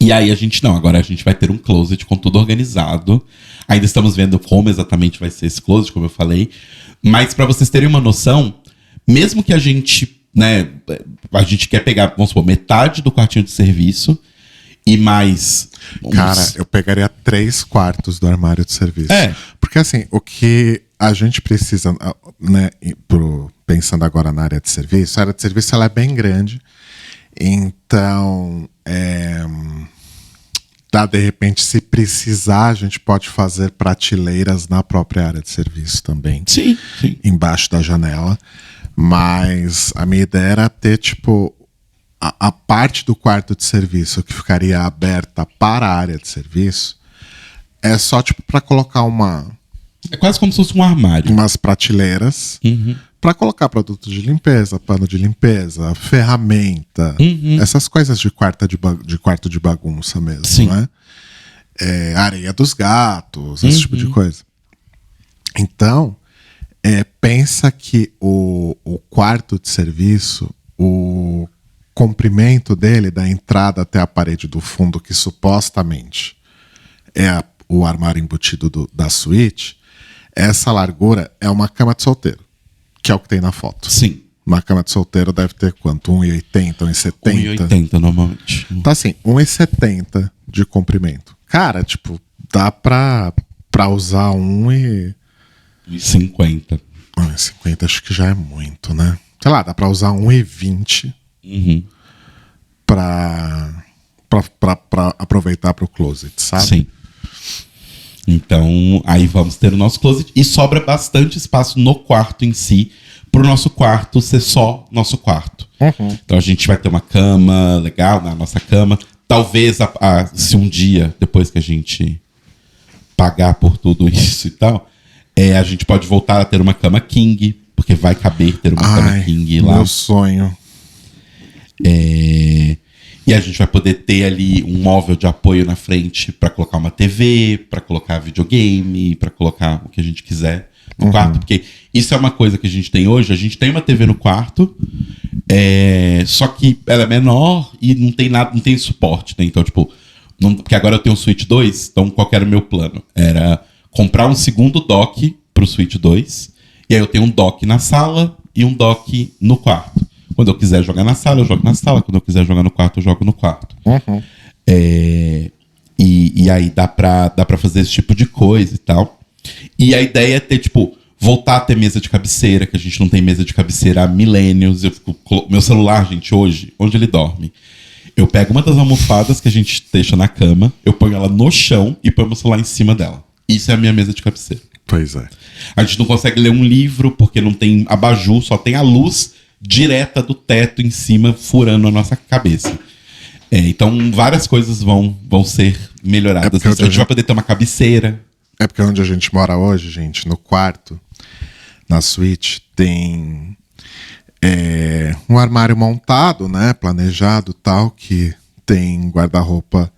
E aí agora a gente vai ter um closet com tudo organizado. Ainda estamos vendo como exatamente vai ser esse closet, como eu falei. Mas pra vocês terem uma noção, mesmo que a gente quer pegar, vamos supor, metade do quartinho de serviço e mais... Cara, eu pegaria 3/4 do armário de serviço. Porque assim, o que a gente precisa, né, pensando agora na área de serviço, a área de serviço ela é bem grande, então de repente, se precisar, a gente pode fazer prateleiras na própria área de serviço também. Sim. Embaixo da janela. Mas a minha ideia era ter, tipo, a parte do quarto de serviço que ficaria aberta para a área de serviço é só, tipo, para colocar É quase como se fosse um armário. umas prateleiras para colocar produtos de limpeza, pano de limpeza, ferramenta, essas coisas de quarto de bagunça mesmo, Sim. né? Areia dos gatos, esse tipo de coisa. Então, pensa que o quarto de serviço, o comprimento dele, da entrada até a parede do fundo, que supostamente é o armário embutido da suíte, essa largura é uma cama de solteiro, que é o que tem na foto. Sim. Uma cama de solteiro deve ter quanto? 1,80, 1,70? 1,80 normalmente. Então assim, 1,70 de comprimento. Cara, tipo, dá pra usar 1,50. 1,50 acho que já é muito, né? Sei lá, dá pra usar 1,20 pra aproveitar pro closet, sabe? Sim. Então, aí vamos ter o nosso closet. E sobra bastante espaço no quarto em si, pro nosso quarto ser só nosso quarto. Então a gente vai ter uma cama legal na nossa cama. Talvez, se um dia, depois que a gente pagar por tudo isso e tal, a gente pode voltar a ter uma cama king, porque vai caber ter uma cama king lá. Meu sonho. E a gente vai poder ter ali um móvel de apoio na frente para colocar uma TV, para colocar videogame, para colocar o que a gente quiser no quarto, porque isso é uma coisa que a gente tem hoje. A gente tem uma TV no quarto, só que ela é menor e não tem nada, não tem suporte, né? Então, tipo, porque agora eu tenho o Switch 2, então qual que era o meu plano? Era comprar um segundo dock pro Switch 2, e aí eu tenho um dock na sala e um dock no quarto. Quando eu quiser jogar na sala, eu jogo na sala. Quando eu quiser jogar no quarto, eu jogo no quarto. E aí dá pra fazer esse tipo de coisa e tal. E a ideia é ter, tipo, voltar a ter mesa de cabeceira, que a gente não tem mesa de cabeceira há milênios. Meu celular, gente, hoje, onde ele dorme, eu pego uma das almofadas que a gente deixa na cama, eu ponho ela no chão e ponho meu celular em cima dela. Isso é a minha mesa de cabeceira. Pois é. A gente não consegue ler um livro porque não tem abajur, só tem a luz direta do teto em cima, furando a nossa cabeça. Então, várias coisas vão ser melhoradas. A gente vai poder ter uma cabeceira. É porque onde a gente mora hoje, gente, no quarto, na suíte, tem um armário montado, né, planejado, tal, que tem guarda-roupa,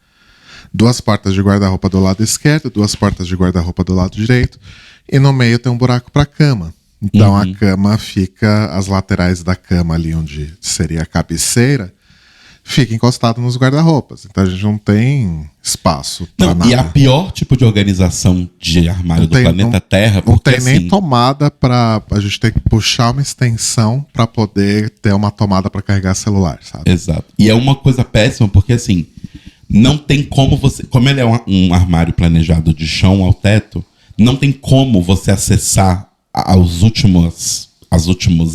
2 portas de guarda-roupa do lado esquerdo, 2 portas de guarda-roupa do lado direito, e no meio tem um buraco para cama. Então a cama fica, as laterais da cama ali onde seria a cabeceira, fica encostado nos guarda-roupas. Então a gente não tem espaço pra nada. E a pior tipo de organização de armário do planeta Terra, não porque tem nem assim, tomada pra... A gente tem que puxar uma extensão pra poder ter uma tomada pra carregar celular, sabe? Exato. E é uma coisa péssima, porque assim, não tem como você... Como ele é um armário planejado de chão ao teto, não tem como você acessar aos últimos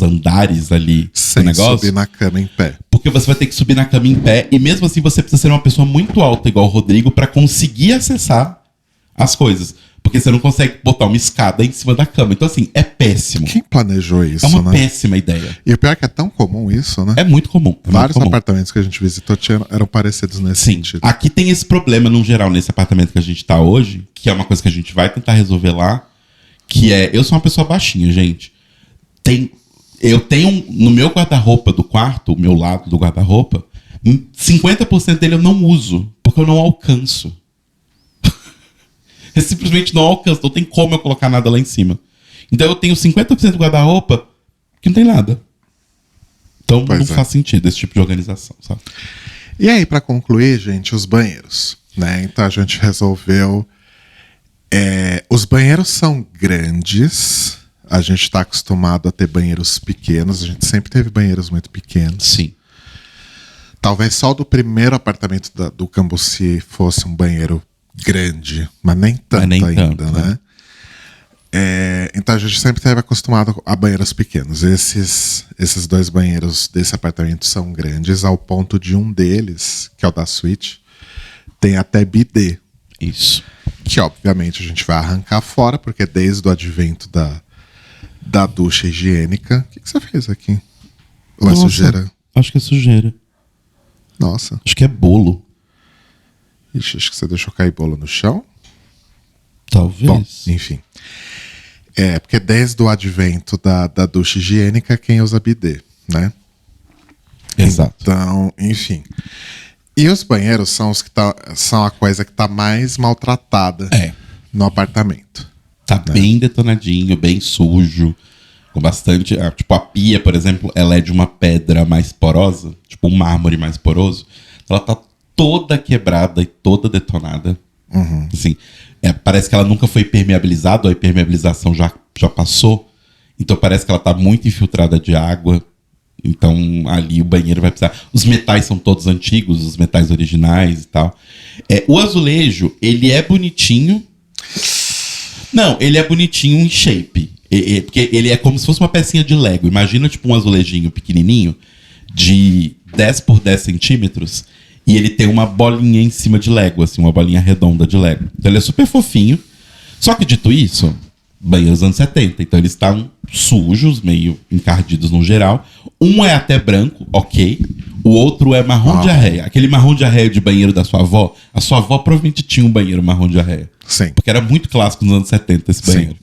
andares ali sem do negócio. Subir na cama em pé. Porque você vai ter que subir na cama em pé, e mesmo assim você precisa ser uma pessoa muito alta, igual o Rodrigo, pra conseguir acessar as coisas. Porque você não consegue botar uma escada em cima da cama. Então, assim, é péssimo. Quem planejou isso, É uma né? péssima ideia. E o pior é que é tão comum isso, né? É muito comum. Vários apartamentos que a gente visitou eram parecidos nesse sentido. Aqui tem esse problema, no geral, nesse apartamento que a gente tá hoje, que é uma coisa que a gente vai tentar resolver lá, que é... Eu sou uma pessoa baixinha, gente. Eu tenho no meu guarda-roupa do quarto, o meu lado do guarda-roupa, 50% dele eu não uso, porque eu não alcanço. Eu simplesmente não alcanço, não tem como eu colocar nada lá em cima. Então eu tenho 50% do guarda-roupa que não tem nada. Então não faz sentido esse tipo de organização, sabe? E aí, pra concluir, gente, os banheiros, né? Então a gente resolveu... os banheiros são grandes. A gente tá acostumado a ter banheiros pequenos. A gente sempre teve banheiros muito pequenos. Sim. Talvez só do primeiro apartamento do Cambuci fosse um banheiro grande, mas nem tanto ainda, né? Então a gente sempre esteve acostumado a banheiros pequenos. Esses 2 banheiros desse apartamento são grandes, ao ponto de um deles, que é o da suíte, tem até bidê. Isso. Que obviamente a gente vai arrancar fora, porque desde o advento da ducha higiênica. O que você fez aqui? Ou é Nossa, sujeira? Acho que é sujeira. Nossa. Acho que é bolo. Ixi, acho que você deixou cair bolo no chão. Talvez. Bom, enfim. Porque desde o advento da ducha higiênica, quem usa bidê, né? Exato. Então, enfim. E os banheiros são os que são a coisa que tá mais maltratada no apartamento. Tá bem detonadinho, bem sujo, com bastante... tipo, a pia, por exemplo, ela é de uma pedra mais porosa, tipo um mármore mais poroso. Ela tá toda quebrada e toda detonada. Assim, parece que ela nunca foi permeabilizada, a impermeabilização já passou. Então parece que ela tá muito infiltrada de água. Então ali o banheiro vai precisar... Os metais são todos antigos, os metais originais e tal. O azulejo, ele é bonitinho. Não, ele é bonitinho em shape. Porque ele é como se fosse uma pecinha de Lego. Imagina tipo um azulejinho pequenininho de 10 por 10 centímetros e ele tem uma bolinha em cima de Lego, assim, uma bolinha redonda de Lego. Então ele é super fofinho. Só que dito isso, banheiros dos anos 70, então eles estão sujos, meio encardidos no geral. Um é até branco, ok. O outro é marrom diarreia. Aquele marrom diarreia de banheiro da sua avó. A sua avó provavelmente tinha um banheiro marrom diarreia. Sim. Porque era muito clássico nos anos 70 esse banheiro.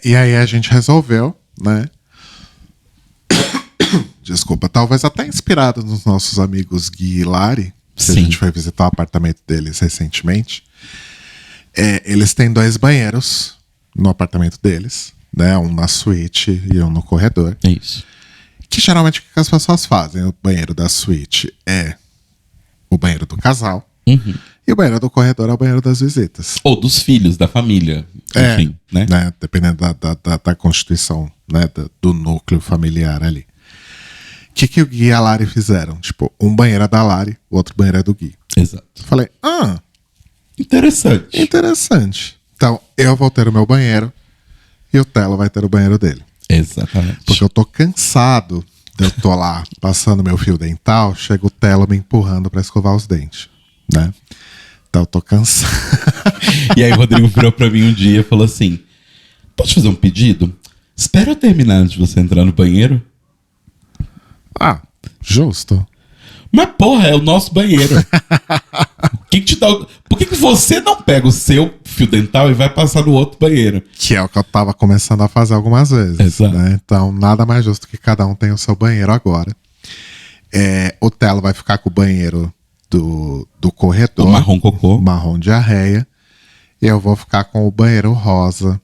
E aí a gente resolveu, né? Desculpa, talvez até inspirado nos nossos amigos Gui e Lari, que a gente foi visitar o apartamento deles recentemente. Eles têm 2 banheiros no apartamento deles, né? Um na suíte e um no corredor. É isso. Que geralmente o que as pessoas fazem? O banheiro da suíte é o banheiro do casal. E o banheiro do corredor é o banheiro das visitas. Ou dos filhos, da família. Enfim, né? Dependendo da constituição, né? Do núcleo familiar ali. O que o Gui e a Lari fizeram? Tipo, um banheiro é da Lari, o outro banheiro é do Gui. Exato. Falei, Interessante. interessante. Então, eu vou ter o meu banheiro e o Telo vai ter o banheiro dele. Exatamente. Porque eu tô cansado de eu tô lá passando meu fio dental, chega o Telo me empurrando pra escovar os dentes, né? Então eu tô cansado. E aí o Rodrigo virou pra mim um dia e falou assim: posso fazer um pedido? Espera eu terminar antes de você entrar no banheiro. Justo. Mas porra, é o nosso banheiro. Que te dá... Por que você não pega o seu fio dental e vai passar no outro banheiro? Que é o que eu tava começando a fazer algumas vezes. Exato. Né? Então, nada mais justo que cada um tenha o seu banheiro agora. O Telo vai ficar com o banheiro do corredor. O marrom cocô. Marrom diarreia. E eu vou ficar com o banheiro rosa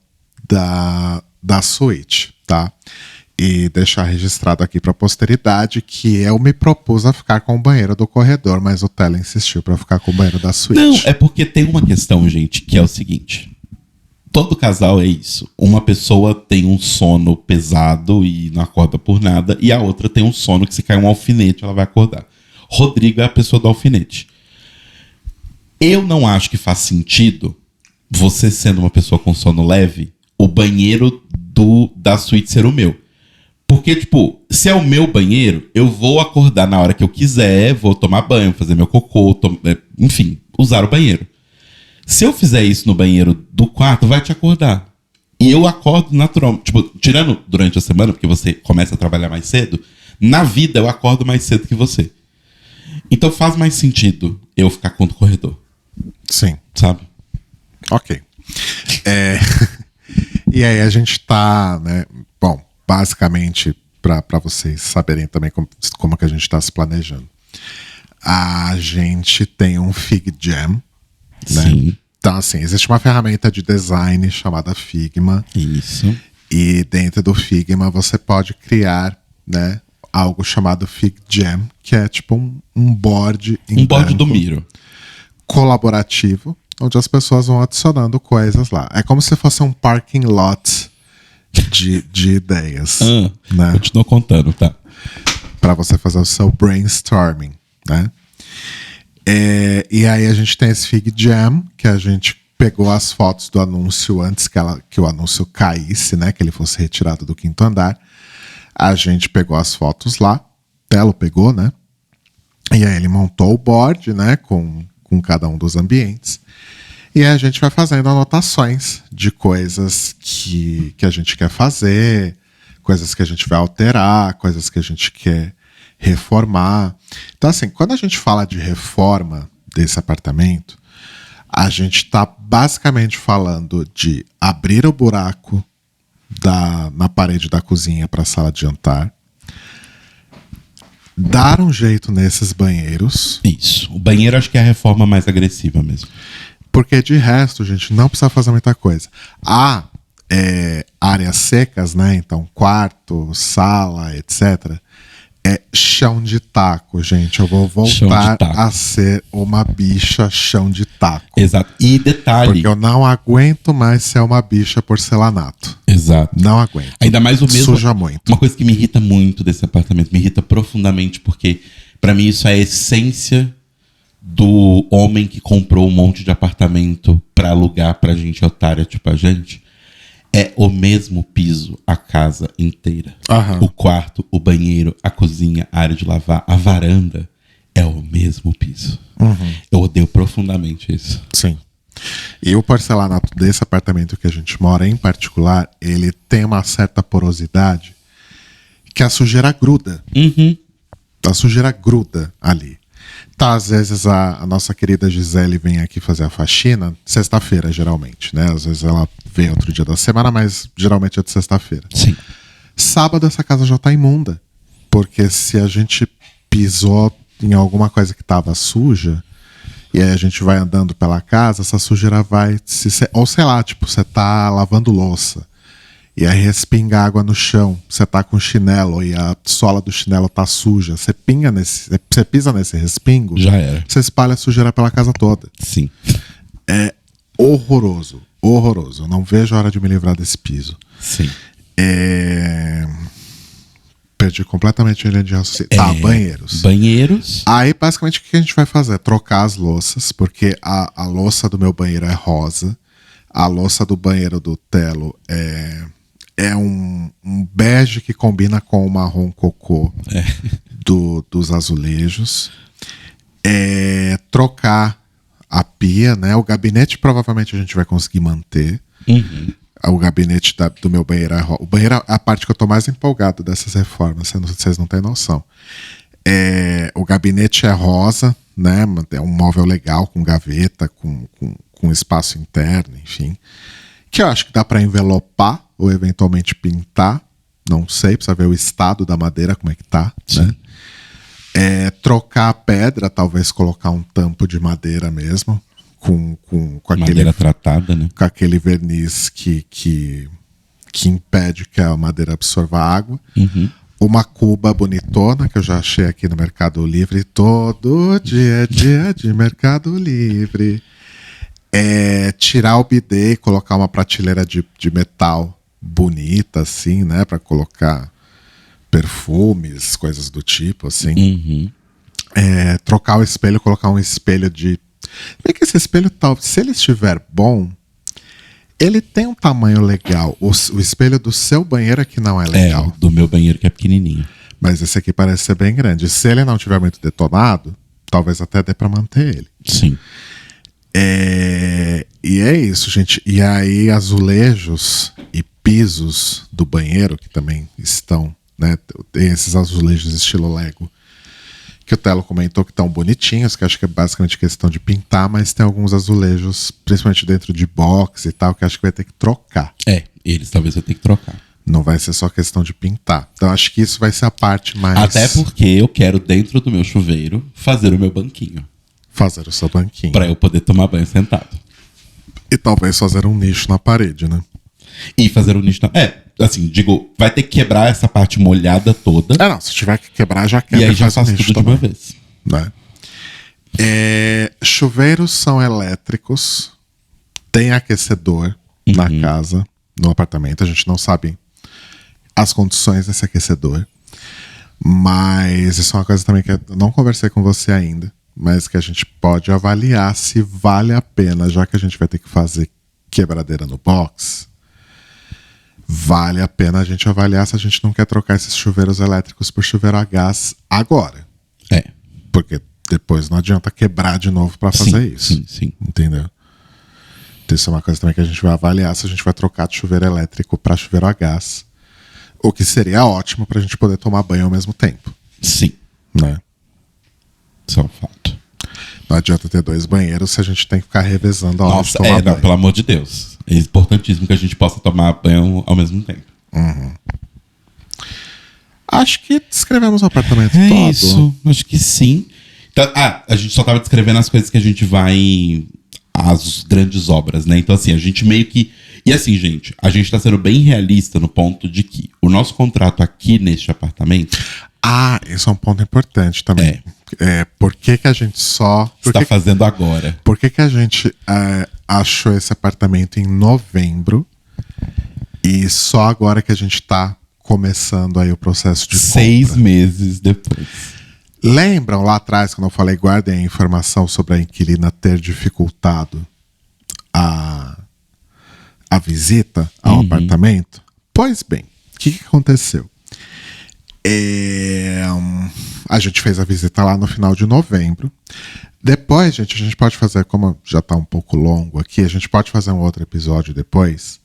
da suíte, tá? E deixar registrado aqui pra posteridade que eu me propus a ficar com o banheiro do corredor, mas o Telo insistiu pra ficar com o banheiro da suíte. Não, é porque tem uma questão, gente, que é o seguinte. Todo casal é isso. Uma pessoa tem um sono pesado e não acorda por nada, e a outra tem um sono que se cair um alfinete, ela vai acordar. Rodrigo é a pessoa do alfinete. Eu não acho que faz sentido, você sendo uma pessoa com sono leve, o banheiro da suíte ser o meu. Porque, tipo, se é o meu banheiro, eu vou acordar na hora que eu quiser, vou tomar banho, fazer meu cocô, enfim, usar o banheiro. Se eu fizer isso no banheiro do quarto, vai te acordar. E eu acordo natural. Tipo, tirando durante a semana, porque você começa a trabalhar mais cedo, na vida eu acordo mais cedo que você. Então faz mais sentido eu ficar com o corredor. Sim. Sabe? Ok. E aí a gente tá, né? Bom, basicamente, para vocês saberem também como que a gente está se planejando. A gente tem um Fig Jam, né? Sim. Então, assim, existe uma ferramenta de design chamada Figma. Isso. E dentro do Figma você pode criar, né, algo chamado Fig Jam, que é tipo um board em Um board do branco, Miro. colaborativo, onde as pessoas vão adicionando coisas lá. É como se fosse um parking lot de ideias, né? Continua contando, tá? Para você fazer o seu brainstorming, né? E aí a gente tem esse Fig Jam, que a gente pegou as fotos do anúncio antes que o anúncio caísse, né? Que ele fosse retirado do 5º andar. A gente pegou as fotos lá, Telo pegou, né? E aí ele montou o board, né? Com com cada um dos ambientes. E a gente vai fazendo anotações de coisas que a gente quer fazer, coisas que a gente vai alterar, coisas que a gente quer reformar. Então, assim, quando a gente fala de reforma desse apartamento, a gente está basicamente falando de abrir o buraco na parede da cozinha para a sala de jantar, dar um jeito nesses banheiros. Isso. O banheiro acho que é a reforma mais agressiva mesmo. Porque de resto, gente, não precisa fazer muita coisa. Há áreas secas, né? Então, quarto, sala, etc. É chão de taco, gente. Eu vou voltar a ser uma bicha chão de taco. Exato. E detalhe... Porque eu não aguento mais ser uma bicha porcelanato. Exato. Não aguento. Ainda mais o mesmo... Suja muito. Uma coisa que me irrita muito desse apartamento, me irrita profundamente, porque pra mim isso é a essência do homem que comprou um monte de apartamento pra alugar pra gente otária, tipo a gente. É o mesmo piso, a casa inteira. Aham. O quarto, o banheiro, a cozinha, a área de lavar, a varanda. É o mesmo piso. Eu odeio profundamente isso. Sim. E o porcelanato desse apartamento que a gente mora, em particular, ele tem uma certa porosidade que a sujeira gruda. A sujeira gruda ali. Tá, às vezes a nossa querida Gisele vem aqui fazer a faxina, sexta-feira, geralmente, né? Às vezes ela vem outro dia da semana, mas geralmente é de sexta-feira. Sim. Sábado essa casa já tá imunda. Porque se a gente pisou em alguma coisa que tava suja, e aí a gente vai andando pela casa, essa sujeira vai ou sei lá, tipo, você tá lavando louça, e aí respinga água no chão, você tá com chinelo e a sola do chinelo tá suja, você pisa nesse respingo, Já era. você espalha a sujeira pela casa toda. Sim. É horroroso, horroroso. Eu não vejo a hora de me livrar desse piso. Sim. Perdi completamente a linha de raciocínio. Tá, banheiros. Banheiros. Aí, basicamente, o que a gente vai fazer? Trocar as louças, porque a louça do meu banheiro é rosa, a louça do banheiro do Telo é um bege que combina com o marrom cocô dos azulejos. Trocar a pia, né? O gabinete provavelmente a gente vai conseguir manter. O gabinete do meu banheiro é rosa. O banheiro é a parte que eu tô mais empolgado dessas reformas, vocês não têm noção. O gabinete é rosa, né? É um móvel legal, com gaveta, com espaço interno, enfim. Que eu acho que dá para envelopar ou eventualmente pintar. Não sei, precisa ver o estado da madeira, como é que tá. Né? Trocar a pedra, talvez colocar um tampo de madeira mesmo. Com Madeira tratada, né? Com aquele verniz que impede que a madeira absorva água. Uma cuba bonitona, que eu já achei aqui no Mercado Livre. Todo dia é dia de Mercado Livre. Tirar o bidê e colocar uma prateleira de metal bonita, assim, né? Pra colocar perfumes, coisas do tipo, assim. Trocar o espelho, colocar um espelho de... Bem que esse espelho, se ele estiver bom, ele tem um tamanho legal. O espelho do seu banheiro é que não é legal. Do meu banheiro que é pequenininho. Mas esse aqui parece ser bem grande. Se ele não tiver muito detonado, talvez até dê pra manter ele. Sim. E é isso, gente. E aí, azulejos e pisos do banheiro, que também estão, né? Tem esses azulejos estilo Lego, que o Telo comentou que estão bonitinhos, que acho que é basicamente questão de pintar, mas tem alguns azulejos, principalmente dentro de box e tal, que acho que vai ter que trocar. Eles talvez eu tenha que trocar. Não vai ser só questão de pintar. Então acho que isso vai ser a parte mais... Até porque eu quero, dentro do meu chuveiro, fazer o meu banquinho. Fazer o seu banquinho. Pra eu poder tomar banho sentado. E talvez fazer um nicho na parede, né? E fazer um nicho na... assim, digo, vai ter que quebrar essa parte molhada toda. Não, se tiver que quebrar, já quebra. E aí já faz faço tudo de uma vez. Né? Chuveiros são elétricos. Tem aquecedor na casa, no apartamento. A gente não sabe as condições desse aquecedor. Mas isso é uma coisa também que eu não conversei com você ainda, mas que a gente pode avaliar se vale a pena, já que a gente vai ter que fazer quebradeira no box. Vale a pena a gente avaliar se a gente não quer trocar esses chuveiros elétricos por chuveiro a gás agora. É. Porque Depois não adianta quebrar de novo para fazer isso. Sim. Entendeu? Então, isso é uma coisa também que a gente vai avaliar se a gente vai trocar de chuveiro elétrico para chuveiro a gás. O que seria ótimo pra gente poder tomar banho ao mesmo tempo. Sim. Né? Isso é um fato. Não adianta ter 2 banheiros se a gente tem que ficar revezando a hora de tomar banho. Não, pelo amor de Deus. É importantíssimo que a gente possa tomar banho ao mesmo tempo. Acho que descrevemos o apartamento É todo. isso, acho que sim. Então, a gente só tava descrevendo as coisas que a gente vai... As grandes obras, né? Então, assim, a gente meio que... E assim, gente, a gente tá sendo bem realista no ponto de que o nosso contrato aqui neste apartamento... Esse é um ponto importante também. Por que a gente só... está fazendo agora. Por que a gente achou esse apartamento em novembro e só agora que a gente tá começando aí o processo de 6 compra? meses depois. Lembram lá atrás, quando eu falei, guardem a informação sobre a inquilina ter dificultado a visita ao apartamento? Pois bem, o que aconteceu? A gente fez a visita lá no final de novembro. Depois, gente, a gente pode fazer, como já tá um pouco longo aqui, a gente pode fazer um outro episódio depois,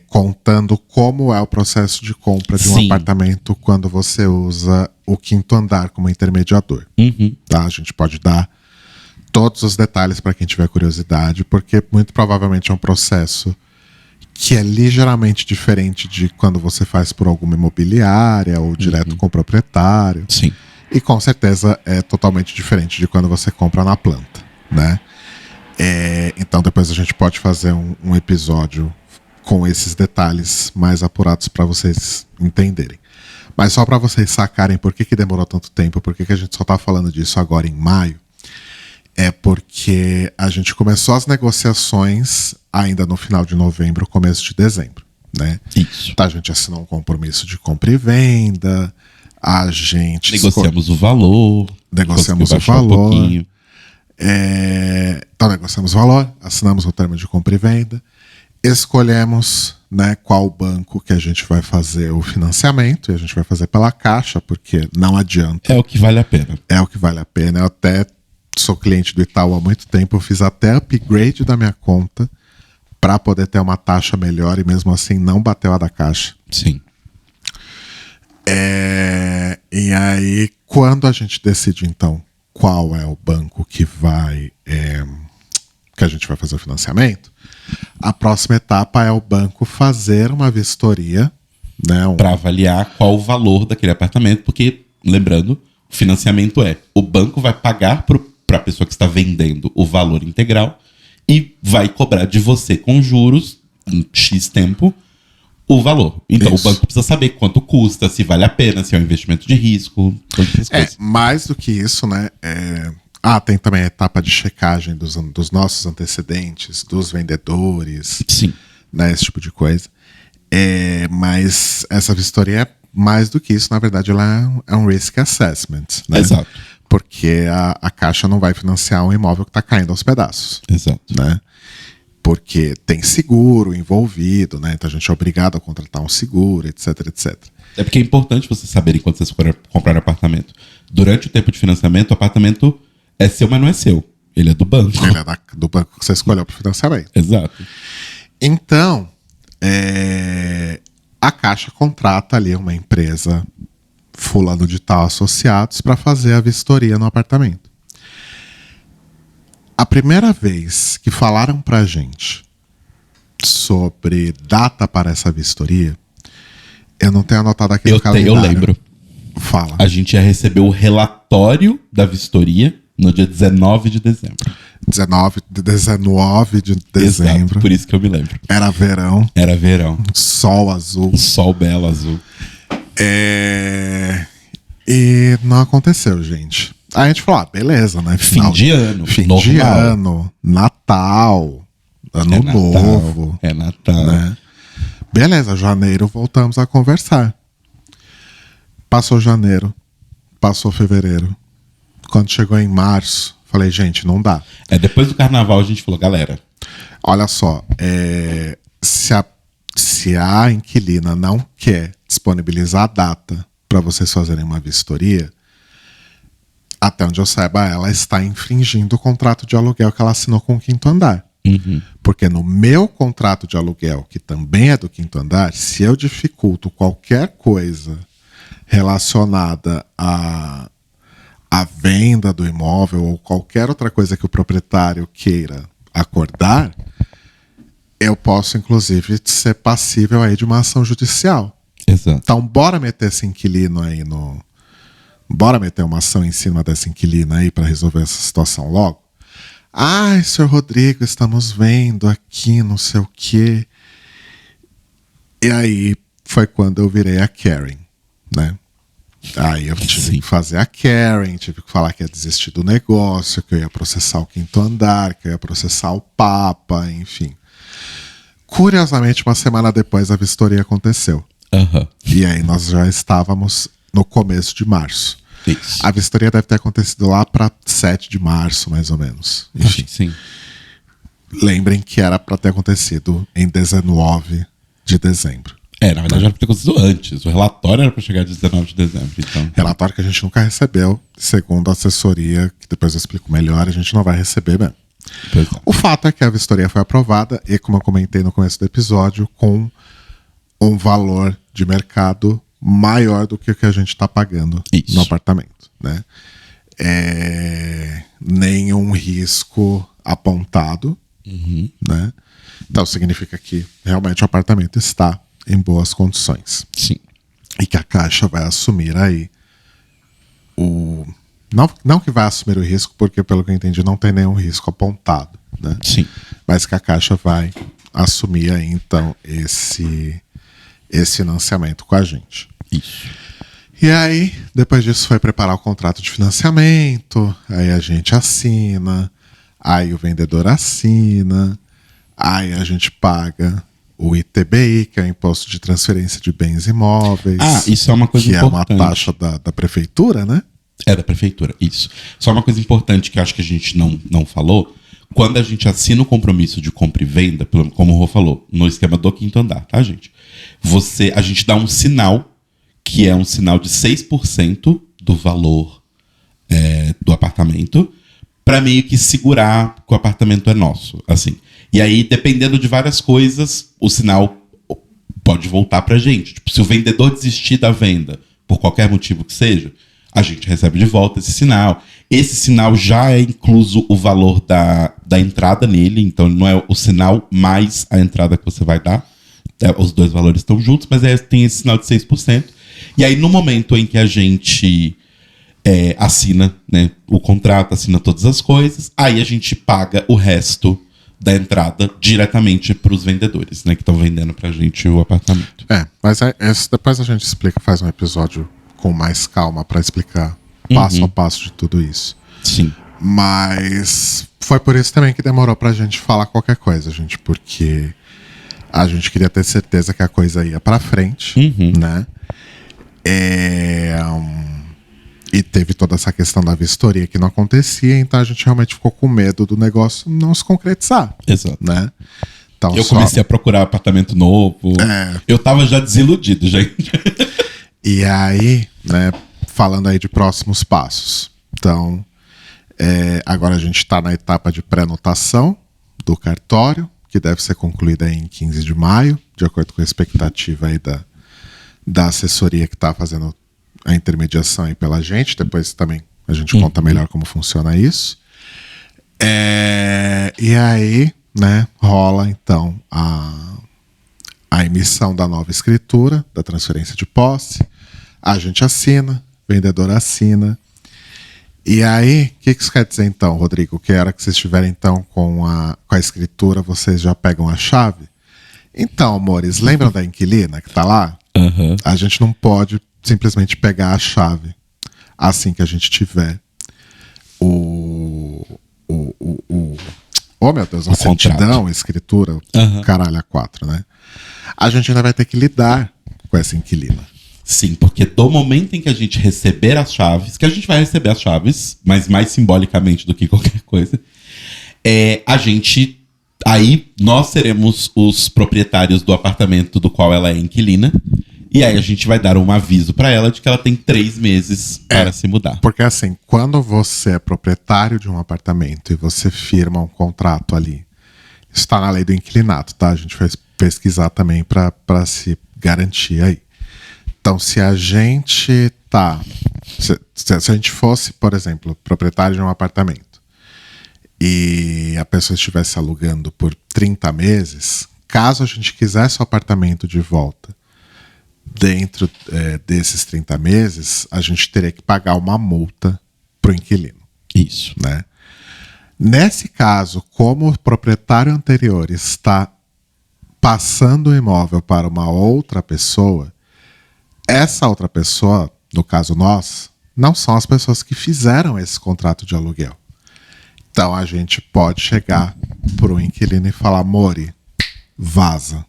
contando como é o processo de compra de um Sim. apartamento quando você usa o 5º andar como intermediador. Tá? A gente pode dar todos os detalhes para quem tiver curiosidade, porque muito provavelmente é um processo que é ligeiramente diferente de quando você faz por alguma imobiliária ou direto com o proprietário. Sim. E com certeza é totalmente diferente de quando você compra na planta, né? Então depois a gente pode fazer um episódio com esses detalhes mais apurados para vocês entenderem. Mas só para vocês sacarem por que demorou tanto tempo, por que a gente só tá falando disso agora em maio, é porque a gente começou as negociações ainda no final de novembro, começo de dezembro, né? Isso. Tá, a gente assinou um compromisso de compra e venda, a gente... Negociamos o valor. Negociamos conseguiu o baixar um valor. pouquinho. Então negociamos o valor, assinamos o termo de compra e venda, escolhemos, né, qual banco que a gente vai fazer o financiamento, e a gente vai fazer pela Caixa, porque não adianta. É o que vale a pena. É o que vale a pena. Eu até sou cliente do Itaú há muito tempo, eu fiz até upgrade da minha conta para poder ter uma taxa melhor e mesmo assim não bateu a da Caixa. Sim. E aí, quando a gente decide então qual é o banco que a gente vai fazer o financiamento, a próxima etapa é o banco fazer uma vistoria, né? Para avaliar qual o valor daquele apartamento, porque, lembrando, o financiamento o banco vai pagar para a pessoa que está vendendo o valor integral e vai cobrar de você com juros, em X tempo, o valor. Então Isso. o banco precisa saber quanto custa, se vale a pena, se é um investimento de risco, todas essas coisas. Mais do que isso, né? Tem também a etapa de checagem dos nossos antecedentes, dos vendedores, Sim. né? Esse tipo de coisa. Mas essa vistoria é mais do que isso, na verdade, ela é um risk assessment, né? Exato. Porque a Caixa não vai financiar um imóvel que está caindo aos pedaços. Exato. Né? Porque tem seguro envolvido, né? Então a gente é obrigado a contratar um seguro, etc, etc. É porque é importante vocês saberem quando vocês forem comprar apartamento. Durante o tempo de financiamento, o apartamento é seu, mas não é seu. Ele é do banco. Ele é do banco que você escolheu para o financiamento. Exato. Então, a Caixa contrata ali uma empresa fulano de tal associados para fazer a vistoria no apartamento. A primeira vez que falaram pra gente sobre data para essa vistoria, eu não tenho anotado aqui no calendário. Eu lembro. Fala. A gente ia receber o relatório da vistoria no dia 19 de dezembro. 19 de dezembro. Exato, por isso que eu me lembro. Era verão, Era verão. sol azul. Um sol belo azul. E não aconteceu, gente. Aí a gente falou, beleza, né? Fim de ano. Fim normal. de ano, Natal, ano novo. É Natal. Né? Beleza, janeiro voltamos a conversar. Passou janeiro, passou fevereiro. Quando chegou em março, falei, gente, não dá. Depois do carnaval a gente falou, galera, Olha só, se a inquilina não quer disponibilizar a data para vocês fazerem uma vistoria, até onde eu saiba, ela está infringindo o contrato de aluguel que ela assinou com o Quinto Andar. Porque no meu contrato de aluguel, que também é do Quinto Andar, se eu dificulto qualquer coisa relacionada à venda do imóvel ou qualquer outra coisa que o proprietário queira acordar, eu posso, inclusive, ser passível aí de uma ação judicial. Exato. Então, bora meter esse inquilino aí no... Bora meter uma ação em cima dessa inquilina aí para resolver essa situação logo? Ai, senhor Rodrigo, estamos vendo aqui não sei o quê. E aí foi quando eu virei a Karen, né? Aí eu tive que fazer a Karen, tive que falar que ia desistir do negócio, que eu ia processar o Quinto Andar, que eu ia processar o Papa, enfim. Curiosamente, uma semana depois a vistoria aconteceu. E aí nós já estávamos no começo de março. Isso. A vistoria deve ter acontecido lá para 7 de março, mais ou menos. Enfim, Sim. lembrem que era para ter acontecido em 19 de dezembro. Na verdade era pra ter acontecido antes. O relatório era pra chegar de 19 de dezembro. Então... Relatório que a gente nunca recebeu, segundo a assessoria, que depois eu explico melhor, a gente não vai receber mesmo. O fato é que a vistoria foi aprovada e, como eu comentei no começo do episódio, com um valor de mercado maior do que o que a gente está pagando no apartamento, né? Nenhum risco apontado, né? Então significa que realmente o apartamento está em boas condições. Sim. E que a Caixa vai assumir aí não que vai assumir o risco, porque pelo que eu entendi não tem nenhum risco apontado, né? Sim. Mas que a Caixa vai assumir aí então esse financiamento com a gente. Isso. E aí, depois disso, foi preparar o contrato de financiamento, aí a gente assina, aí o vendedor assina, aí a gente paga o ITBI, que é o Imposto de Transferência de Bens Imóveis. Isso é uma coisa importante. Que é uma taxa da prefeitura, né? É da prefeitura, isso. Só uma coisa importante que eu acho que a gente não falou. Quando a gente assina o compromisso de compra e venda, como o Rô falou, no esquema do Quinto Andar, tá, gente? A gente dá um sinal, que é um sinal de 6% do valor do apartamento, para meio que segurar que o apartamento é nosso, assim. E aí, dependendo de várias coisas, o sinal pode voltar pra gente. Tipo, se o vendedor desistir da venda, por qualquer motivo que seja, a gente recebe de volta esse sinal. Esse sinal já é incluso o valor da entrada nele, então não é o sinal mais a entrada que você vai dar. Os dois valores estão juntos, mas tem esse sinal de 6%. E aí, no momento em que a gente assina, né, o contrato, assina todas as coisas, aí a gente paga o resto da entrada diretamente para os vendedores, né, que estão vendendo pra gente o apartamento. Mas depois a gente explica, faz um episódio com mais calma para explicar passo a passo de tudo isso. Sim. Mas foi por isso também que demorou pra gente falar qualquer coisa, gente, porque a gente queria ter certeza que a coisa ia pra frente, né? E teve toda essa questão da vistoria que não acontecia, então a gente realmente ficou com medo do negócio não se concretizar. Exato. Né? Então, eu comecei a procurar apartamento novo. Eu tava já desiludido, gente. E aí, né, falando aí de próximos passos. Então, agora a gente está na etapa de pré-notação do cartório, que deve ser concluída em 15 de maio, de acordo com a expectativa aí da assessoria que está fazendo a intermediação aí pela gente. Depois também a gente conta melhor como funciona isso. E aí, né, rola então a emissão da nova escritura, da transferência de posse. A gente assina, o vendedor assina. E aí, o que isso quer dizer então, Rodrigo? Que a hora que vocês estiverem então com a escritura, vocês já pegam a chave? Então, amores, lembram da inquilina que tá lá? A gente não pode simplesmente pegar a chave assim que a gente tiver oh, meu Deus, a certidão, a escritura, caralho, a 4, né? A gente ainda vai ter que lidar com essa inquilina. Sim, porque do momento em que a gente receber as chaves, que a gente vai receber as chaves, mas mais simbolicamente do que qualquer coisa, aí nós seremos os proprietários do apartamento do qual ela é inquilina, E aí a gente vai dar um aviso pra ela de que ela tem 3 meses para se mudar. Porque assim, quando você é proprietário de um apartamento e você firma um contrato ali, está na lei do inquilinato, tá? A gente vai pesquisar também para se garantir aí. Então, se a gente se a gente fosse, por exemplo, proprietário de um apartamento e a pessoa estivesse alugando por 30 meses, caso a gente quisesse o apartamento de volta dentro desses 30 meses, a gente teria que pagar uma multa pro inquilino. Isso. Né? Nesse caso, como o proprietário anterior está passando o imóvel para uma outra pessoa, essa outra pessoa, no caso nós, não são as pessoas que fizeram esse contrato de aluguel. Então a gente pode chegar pro inquilino e falar: Mori, vaza.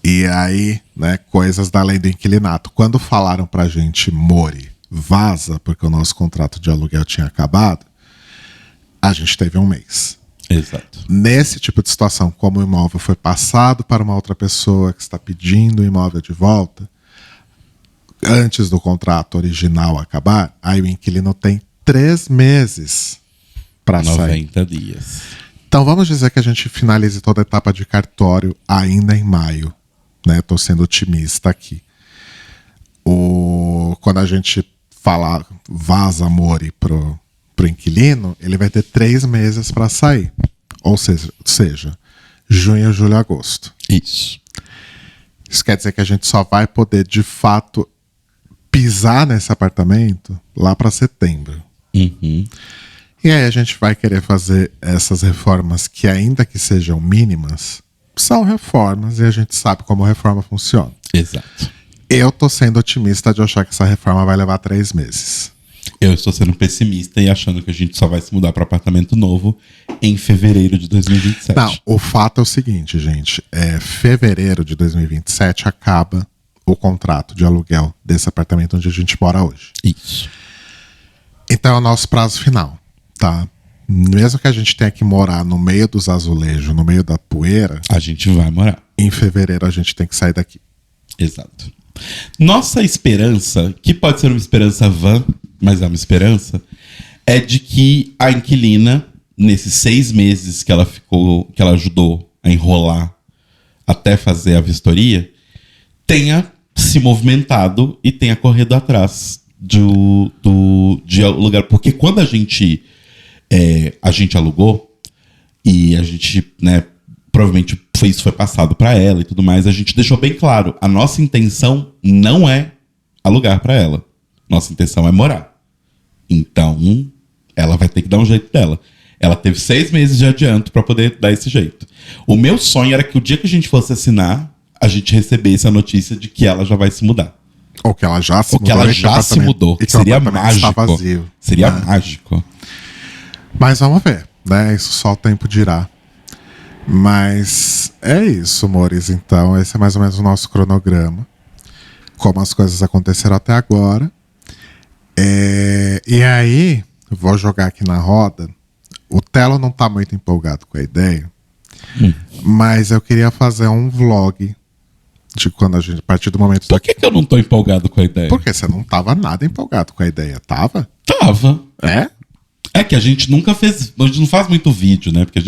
E aí, né, coisas da lei do inquilinato. Quando falaram pra gente: Mori, vaza, porque o nosso contrato de aluguel tinha acabado, a gente teve 1 mês. Exato. Nesse tipo de situação, como o imóvel foi passado para uma outra pessoa que está pedindo o imóvel de volta, antes do contrato original acabar, aí o inquilino tem 3 meses para sair. 90 dias. Então vamos dizer que a gente finalize toda a etapa de cartório ainda em maio. Né? Estou sendo otimista aqui. Quando a gente falar vaza Mori pro inquilino, ele vai ter 3 meses para sair. Ou seja, junho, julho, agosto. Isso. Isso quer dizer que a gente só vai poder, de fato, pisar nesse apartamento lá para setembro. E aí a gente vai querer fazer essas reformas que, ainda que sejam mínimas, são reformas e a gente sabe como a reforma funciona. Exato. Eu tô sendo otimista de achar que essa reforma vai levar 3 meses. Eu estou sendo pessimista e achando que a gente só vai se mudar para apartamento novo em fevereiro de 2027. Não, o fato é o seguinte, gente. Fevereiro de 2027 acaba o contrato de aluguel desse apartamento onde a gente mora hoje. Isso. Então é o nosso prazo final, tá? Mesmo que a gente tenha que morar no meio dos azulejos, no meio da poeira, A gente vai morar. em fevereiro a gente tem que sair daqui. Exato. Nossa esperança, que pode ser uma esperança vã, mas é uma esperança, é de que a inquilina, nesses 6 meses que ela ajudou a enrolar até fazer a vistoria, tenha se movimentado e tenha corrido atrás de lugar. Porque quando a gente alugou e a gente, né, provavelmente isso foi passado para ela e tudo mais, a gente deixou bem claro, a nossa intenção não é alugar para ela. Nossa intenção é morar. Então, ela vai ter que dar um jeito dela. Ela teve 6 meses de adianto para poder dar esse jeito. O meu sonho era que o dia que a gente fosse assinar, a gente recebesse a notícia de que ela já vai se mudar. Ou que ela já se Ou que ela já se mudou. E que Seria o apartamento está mágico. vazio. Seria né? mágico. Mas vamos ver, né? Isso só o tempo dirá. Mas é isso, Mores. Então, esse é mais ou menos o nosso cronograma. Como as coisas aconteceram até agora. E aí, vou jogar aqui na roda. O Telo não tá muito empolgado com a ideia. Mas eu queria fazer um vlog de quando a partir do momento... Por que eu não tô empolgado com a ideia? Porque você não tava nada empolgado com a ideia, tava? Tava. É? É que a gente nunca fez... A gente não faz muito vídeo, né? Porque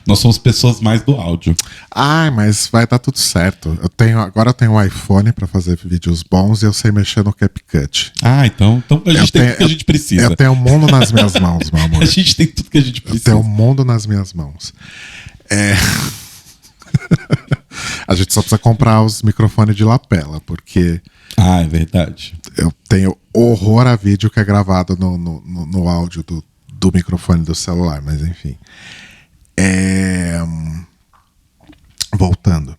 nós somos pessoas mais do áudio. Ai, mas vai dar tudo certo. Agora eu tenho um iPhone pra fazer vídeos bons e eu sei mexer no CapCut. Ah, então a gente tem tudo que a gente precisa. Eu tenho o mundo nas minhas mãos, meu amor. A gente tem tudo que a gente precisa. Eu tenho o mundo nas minhas mãos. A gente só precisa comprar os microfones de lapela, porque... Ah, é verdade. Eu tenho horror a vídeo que é gravado no áudio do microfone do celular, mas enfim. Voltando.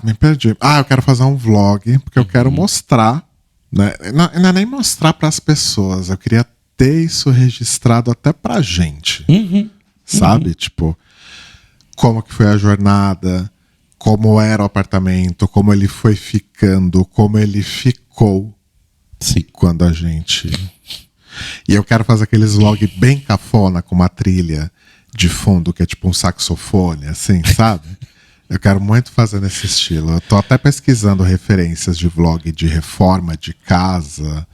Me perdi. Eu quero fazer um vlog, porque eu quero mostrar, né? Não é nem mostrar para as pessoas, eu queria ter isso registrado até pra gente. Sabe? Tipo, como que foi a jornada, como era o apartamento, como ele foi ficando, como ele ficou. Sim. Quando a gente... E eu quero fazer aqueles vlog bem cafona, com uma trilha de fundo, que é tipo um saxofone, assim, sabe? Eu quero muito fazer nesse estilo. Eu tô até pesquisando referências de vlog de reforma de casa,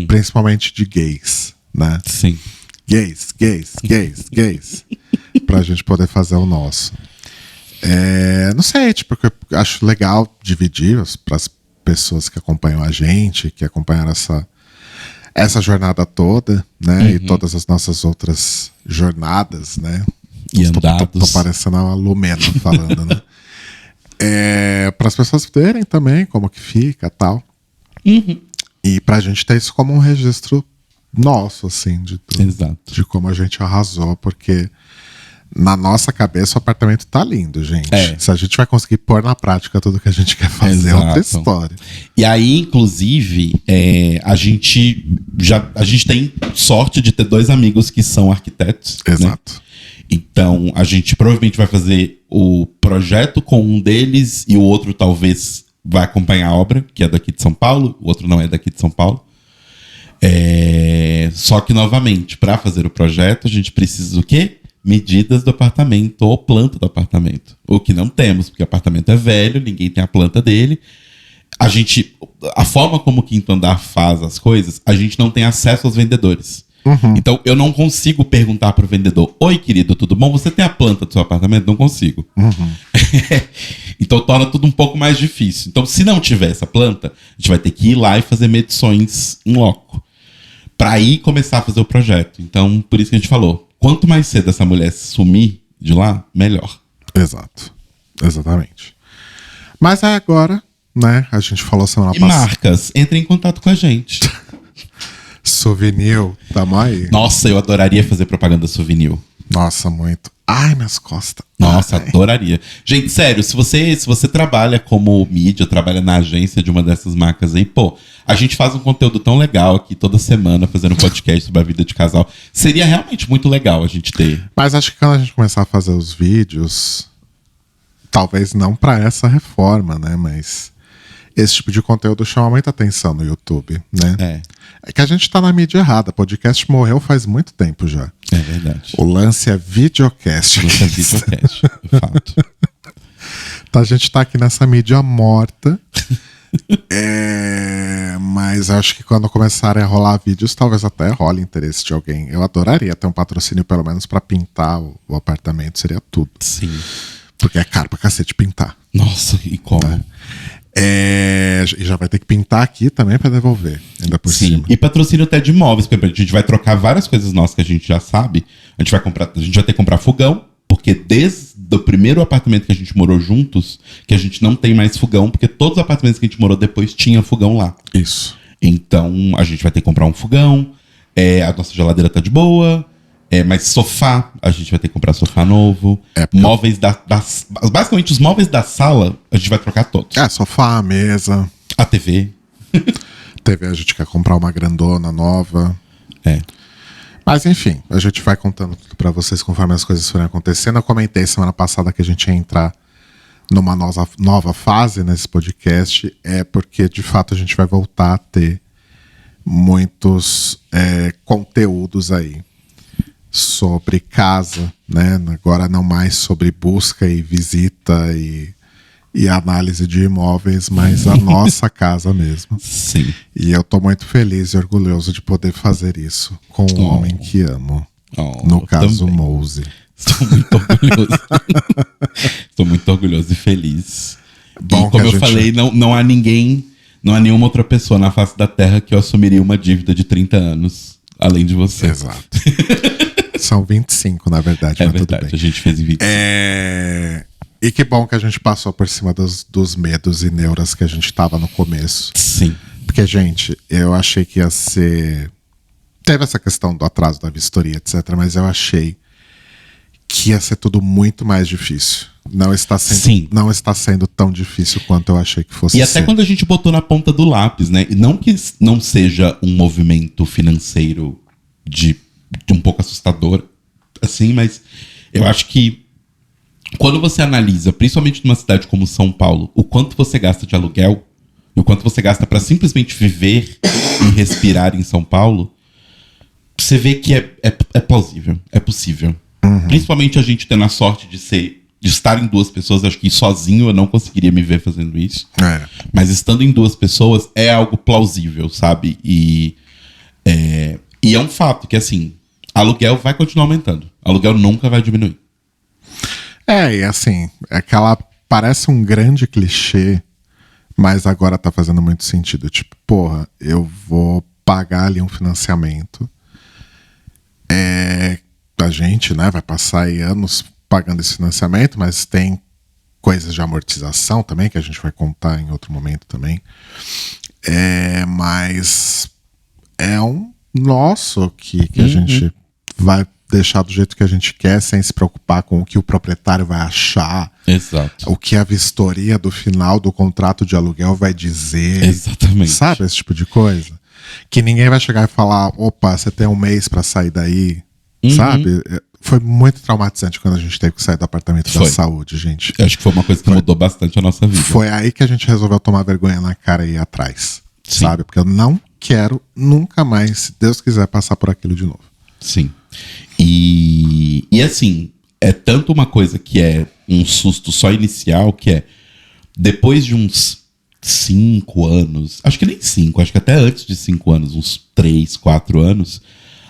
principalmente de gays, né? Sim. Gays. Pra gente poder fazer o nosso. Não sei, tipo, eu acho legal dividir pras pessoas que acompanham a gente, que acompanharam essa jornada toda, né? E todas as nossas outras jornadas, né? E andados. Tô parecendo uma Lumena falando, né? Para as pessoas verem também como que fica e tal. E pra gente ter isso como um registro nosso, assim, Exato. de como a gente arrasou, porque na nossa cabeça o apartamento tá lindo, gente. Se a gente vai conseguir pôr na prática tudo que a gente quer fazer, é outra história. E aí, inclusive, a gente tem sorte de ter 2 amigos que são arquitetos. Exato. Né? Então, a gente provavelmente vai fazer o projeto com um deles e o outro talvez vai acompanhar a obra, que é daqui de São Paulo. O outro não é daqui de São Paulo. Só que, novamente, para fazer o projeto, a gente precisa do quê? Medidas do apartamento ou planta do apartamento. O que não temos, porque o apartamento é velho, ninguém tem a planta dele. A forma como o Quinto Andar faz as coisas, a gente não tem acesso aos vendedores. Então, eu não consigo perguntar pro vendedor: oi, querido, tudo bom? Você tem a planta do seu apartamento? Não consigo. Então, torna tudo um pouco mais difícil. Então, se não tiver essa planta, a gente vai ter que ir lá e fazer medições em loco. Pra aí começar a fazer o projeto. Então, por isso que a gente falou: quanto mais cedo essa mulher sumir de lá, melhor. Exato. Exatamente. Mas agora, né? A gente falou semana E passada. marcas, entrem em contato com a gente. Souvenir, tamo aí. Nossa, eu adoraria fazer propaganda Souvenir. Nossa, muito. Ai, minhas costas. Nossa, Ai. adoraria. Gente, sério, se você trabalha como mídia, trabalha na agência de uma dessas marcas aí, pô, a gente faz um conteúdo tão legal aqui toda semana, fazendo um podcast sobre a vida de casal. Seria realmente muito legal a gente ter. Mas acho que quando a gente começar a fazer os vídeos, talvez não pra essa reforma, né? Mas esse tipo de conteúdo chama muita atenção no YouTube, né? É que a gente tá na mídia errada. Podcast morreu faz muito tempo já. É verdade. O lance é videocast. Isso é videocast, de fato. Então a gente tá aqui nessa mídia morta. Mas acho que quando começarem a rolar vídeos, talvez até role interesse de alguém. Eu adoraria ter um patrocínio, pelo menos, pra pintar o apartamento. Seria tudo. Sim. Porque é caro pra cacete pintar. Nossa, e como? E já vai ter que pintar aqui também pra devolver. Ainda por Sim, cima. e patrocínio até de imóveis. Por exemplo, a gente vai trocar várias coisas nossas que a gente já sabe. A gente vai ter que comprar fogão, porque desde o primeiro apartamento que a gente morou juntos, que a gente não tem mais fogão, porque todos os apartamentos que a gente morou depois tinha fogão lá. Isso. Então, a gente vai ter que comprar um fogão. A nossa geladeira tá de boa. Mas sofá, a gente vai ter que comprar sofá novo. Móveis basicamente, os móveis da sala, a gente vai trocar todos. Sofá, mesa. A TV. TV, a gente quer comprar uma grandona nova. Mas enfim, a gente vai contando tudo pra vocês conforme as coisas forem acontecendo. Eu comentei semana passada que a gente ia entrar numa nova fase nesse podcast. Porque, de fato, a gente vai voltar a ter muitos conteúdos aí sobre casa, né? Agora não mais sobre busca e visita e análise de imóveis, mas a nossa casa mesmo. Sim. E eu tô muito feliz e orgulhoso de poder fazer isso com o homem que amo. No caso, também. Mouse. Estou muito orgulhoso. Estou muito orgulhoso e feliz. Bom, e como que a eu gente- falei, não há ninguém, não há nenhuma outra pessoa na face da Terra que eu assumiria uma dívida de 30 anos, além de você. Exato. São 25, na verdade, É mas tudo verdade, bem. a gente fez em 20. E que bom que a gente passou por cima dos medos e neuras que a gente tava no começo. Sim. Porque, gente, eu achei que ia ser... Teve essa questão do atraso da vistoria, etc. Mas eu achei que ia ser tudo muito mais difícil. Não está sendo tão difícil quanto eu achei que fosse E até ser. quando a gente botou na ponta do lápis, né? E não que não seja um movimento financeiro de um pouco assustador, assim, mas eu acho que quando você analisa, principalmente numa cidade como São Paulo, o quanto você gasta de aluguel e o quanto você gasta para simplesmente viver e respirar em São Paulo, você vê que é plausível, é possível. Principalmente a gente tendo a sorte de ser de estar em duas pessoas, acho que sozinho eu não conseguiria me ver fazendo isso. Mas estando em duas pessoas é algo plausível, sabe? E é um fato que, assim, aluguel vai continuar aumentando. Aluguel nunca vai diminuir. E assim, parece um grande clichê, mas agora tá fazendo muito sentido. Tipo, porra, eu vou pagar ali um financiamento. A gente, né, vai passar aí anos pagando esse financiamento, mas tem coisas de amortização também, que a gente vai contar em outro momento também. Mas é um nosso que a gente vai deixar do jeito que a gente quer, sem se preocupar com o que o proprietário vai achar. Exato. O que a vistoria do final do contrato de aluguel vai dizer. Exatamente. Sabe, esse tipo de coisa? Que ninguém vai chegar e falar, opa, você tem um mês pra sair daí. Sabe? Foi muito traumatizante quando a gente teve que sair do apartamento da saúde, gente. Eu acho que foi uma coisa que mudou bastante a nossa vida. Foi aí que a gente resolveu tomar vergonha na cara e ir atrás. Sim. Sabe? Porque eu não quero nunca mais, se Deus quiser, passar por aquilo de novo. Sim. E assim, é tanto uma coisa que é um susto só inicial, que é depois de uns 5 anos, acho que nem 5, acho que até antes de 5 anos, uns 3, 4 anos,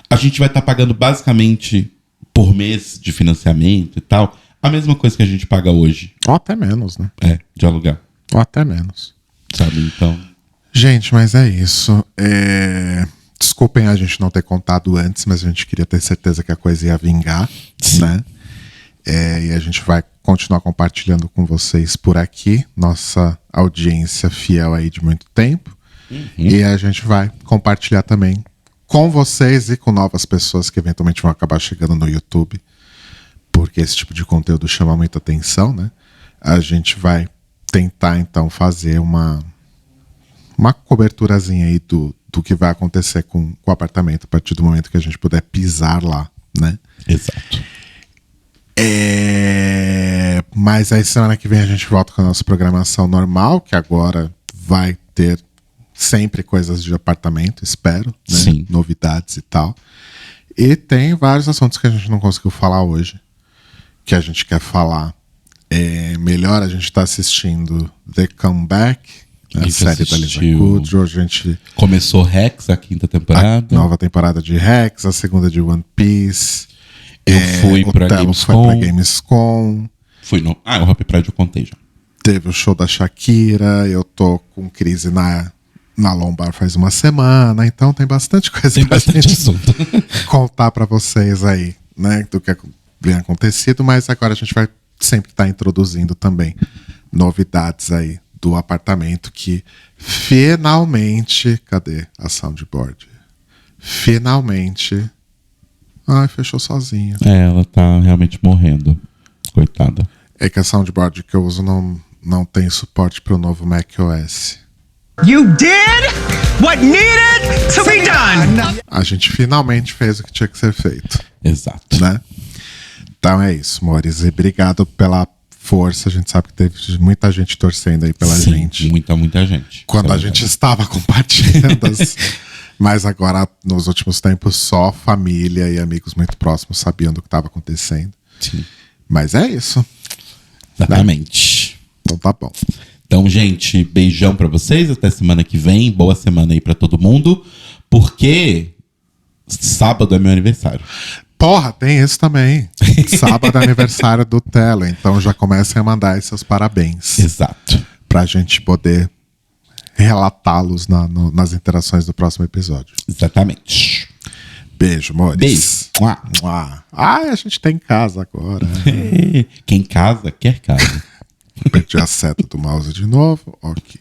a gente vai estar pagando basicamente por mês de financiamento e tal, a mesma coisa que a gente paga hoje. Ou até menos, né? De alugar. Ou até menos. Sabe, então... Gente, mas é isso. Desculpem a gente não ter contado antes, mas a gente queria ter certeza que a coisa ia vingar, né? E a gente vai continuar compartilhando com vocês por aqui, nossa audiência fiel aí de muito tempo. E a gente vai compartilhar também com vocês e com novas pessoas que eventualmente vão acabar chegando no YouTube, porque esse tipo de conteúdo chama muita atenção, né? A gente vai tentar, então, fazer uma coberturazinha aí do que vai acontecer com o apartamento a partir do momento que a gente puder pisar lá, né? Exato. Mas aí semana que vem a gente volta com a nossa programação normal, que agora vai ter sempre coisas de apartamento, espero, né? Sim. Novidades e tal. E tem vários assuntos que a gente não conseguiu falar hoje, que a gente quer falar. Melhor a gente tá assistindo The Comeback, a série da Lisa Kudrow. A gente começou Rex, a 5ª temporada. A nova temporada de Rex, a 2ª de One Piece. Eu fui pra Gamescom. Fui no... o Happy Pride eu contei já. Teve o show da Shakira. Eu tô com crise na lombar faz uma semana. Então tem bastante coisa pra gente assunto. contar pra vocês aí, né? Do que vem acontecido. Mas agora a gente vai sempre estar introduzindo também novidades aí do apartamento que finalmente... Cadê a soundboard? Finalmente... fechou sozinha. Ela tá realmente morrendo. Coitada. É que a soundboard que eu uso não tem suporte pro novo macOS. You did what needed to be done! A gente finalmente fez o que tinha que ser feito. Exato. Né? Então é isso, amores. E obrigado pela força. A gente sabe que teve muita gente torcendo aí pela gente. Muita gente. Quando a gente estava compartilhando Mas agora, nos últimos tempos, só família e amigos muito próximos sabiam do que estava acontecendo. Sim. Mas é isso. Exatamente. Né? Então tá bom. Então, gente, beijão pra vocês. Até semana que vem. Boa semana aí pra todo mundo. Porque sábado é meu aniversário. Porra, tem isso também. Sábado é aniversário do Telo. Então já comecem a mandar aí seus parabéns. Exato. Pra gente poder relatá-los nas interações do próximo episódio. Exatamente. Beijo, amores. Beijo. A gente tá em casa agora. Quem casa, quer casa. Perdi a seta do mouse de novo. Ok.